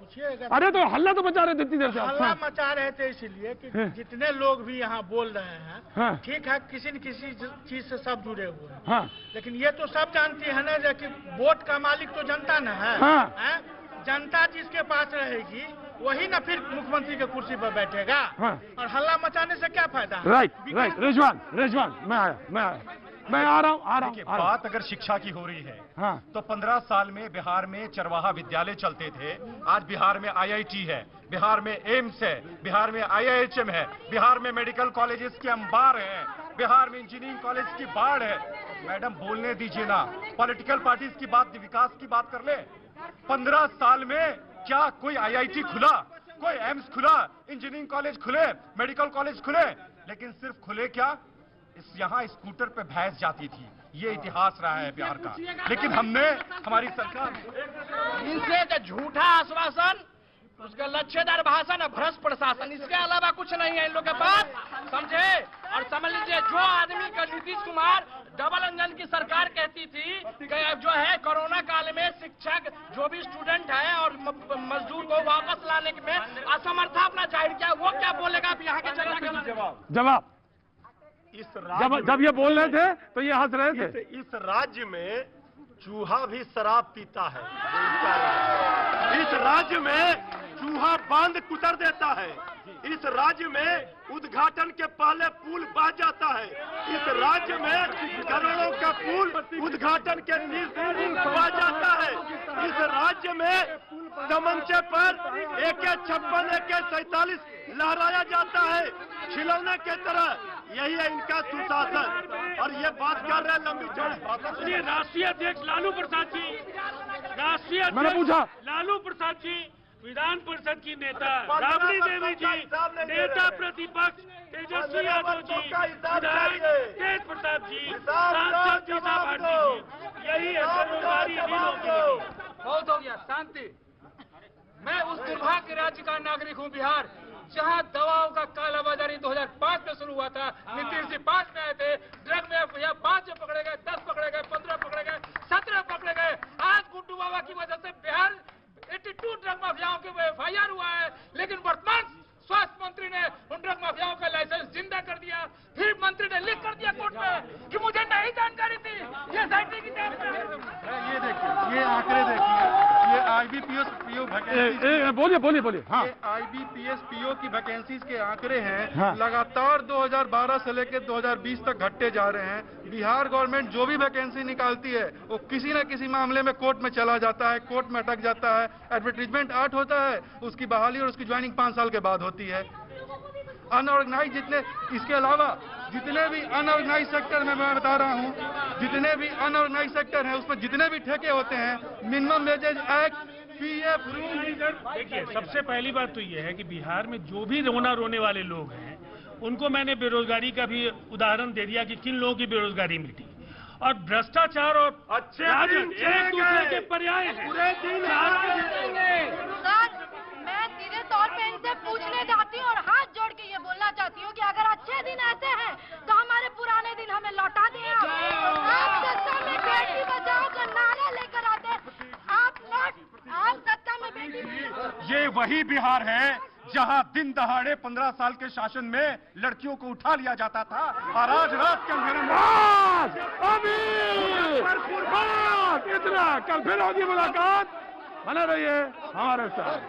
पूछिएगा? अरे तो हल्ला तो मचा रहे थे इतनी देर से। हल्ला मचा रहे थे इसलिए कि जितने लोग भी यहाँ बोल रहे हैं, ठीक है, किसी न किसी चीज से सब जुड़े हुए हैं, लेकिन ये तो सब जानती है ना कि वोट का मालिक तो जनता न है। जनता जिसके पास रहेगी वही ना फिर मुख्यमंत्री के कुर्सी पर बैठेगा। और हल्ला मचाने से क्या फायदा? राइट रिजवान मैं आ रहा हूँ। बात अगर शिक्षा की हो रही है तो 15 साल में बिहार में चरवाहा विद्यालय चलते थे। आज बिहार में IIT है, बिहार में एम्स है, बिहार में IIHM है, बिहार में मेडिकल कॉलेजेस के अंबार है, बिहार में इंजीनियरिंग कॉलेज की बाढ़ है। मैडम बोलने दीजिए ना, पॉलिटिकल पार्टीज की बात, विकास की बात कर ले। 15 साल में क्या कोई IIT खुला, कोई एम्स खुला, इंजीनियरिंग कॉलेज खुले, मेडिकल कॉलेज खुले? लेकिन सिर्फ खुले क्या, यहाँ स्कूटर पे भैंस जाती थी। ये इतिहास रहा है बिहार का। लेकिन हमने, हमारी सरकार इनसे तो झूठा आश्वासन, उसका लच्छेदार भाषण और भ्रष्ट प्रशासन, इसके अलावा कुछ नहीं है इन लोग के पास, समझे? और समझ लीजिए, जो आदमी का नीतीश कुमार डबल इंजन की सरकार कहती थी कि जो है कोरोना काल में शिक्षक जो भी स्टूडेंट है और मजदूर को वापस लाने में असमर्था अपना जाहिर किया, वो क्या बोलेगा अब यहाँ के जनता का जवाब? जब ये बोल रहे थे तो ये हंस रहे थे। इस राज्य में चूहा भी शराब पीता है। इस राज्य में चूहा बांध कुतर देता है। इस राज्य में उद्घाटन के पहले पुल बह जाता है। इस राज्य में करोड़ों का पुल उद्घाटन के बह जाता है। इस राज्य में तमंचे पर AK-56 AK-47 लहराया जाता है खिलौने के तरह। यही है इनका सुशासन। और ये बात कर रहे हैं लंबी चौड़ी। राष्ट्रीय अध्यक्ष लालू प्रसाद जी, राष्ट्रीय लालू प्रसाद जी, विधान परिषद की नेता राबड़ी देवी जी, नेता प्रतिपक्ष तेजस्वी यादव जी, विधायक तेज प्रताप जी, सांसद जीता भारती जी, यही है बेरोजगारी दिनों के लिए। बहुत हो गया, शांति। मैं उस दुर्भाग्य राज्य का नागरिक हूँ बिहार, जहाँ दवाओं का कालाबाजारी 2005 में शुरू हुआ था। नीतीश जी 5 में आए थे, ड्रग में 5 पकड़े गए, 10 पकड़े गए, 15 पकड़े गए, 17 पकड़े गए। आज गुड्डू बाबा की वजह से बिहार 82 ड्रग माफियाओं के FIR हुआ है। लेकिन वर्तमान स्वास्थ्य मंत्री ने उन ड्रग माफियाओं का लाइसेंस जिंदा कर दिया, फिर मंत्री ने लिख कर दिया कोर्ट में कि मुझे नहीं जानकारी थी। ये साइटी की ये देखिए, ये आंकड़े देखिए, ये IBPS PO वैकेंसी, बोलिए हाँ, ये IBPS PO की वैकेंसीज के आंकड़े हैं। हाँ। लगातार 2012 से लेकर 2020 तक घटते जा रहे हैं। बिहार गवर्नमेंट जो भी वैकेंसी निकालती है वो किसी न किसी मामले में कोर्ट में चला जाता है, कोर्ट में अटक जाता है, एडवर्टीजमेंट आर्ट होता है, उसकी बहाली और उसकी ज्वाइनिंग 5 साल के बाद होती है। अनऑर्गेनाइज जितने, इसके अलावा जितने भी अनऑर्गेनाइज सेक्टर में मैं बता रहा हूँ, जितने भी अनऑर्गेनाइज सेक्टर हैं उसमें जितने भी ठेके होते हैं, minimum wages act, PF rule. देखिए, सबसे पहली बात तो ये है कि बिहार में जो भी रोने वाले लोग हैं उनको मैंने बेरोजगारी का भी उदाहरण दे दिया कि किन लोगों की बेरोजगारी मिटी। और भ्रष्टाचार और राजद एक दूसरे के पर्याय हैं। मैं सीधे तौर पे इनसे पूछने जाती हूँ और हाथ जोड़ के ये बोलना चाहती हूँ कि अगर अच्छे दिन ऐसे हैं तो हमारे पुराने दिन हमें लौटा दें। आप सत्ता में बेटी बचाओ का नारा लेकर आते, आप सत्ता में बेटी। ये वही बिहार है जहां दिन दहाड़े 15 साल के शासन में लड़कियों को उठा लिया जाता था और आज रात के अंधेरे में इतना। कल फिर होगी मुलाकात, बने रहिए हमारे साथ।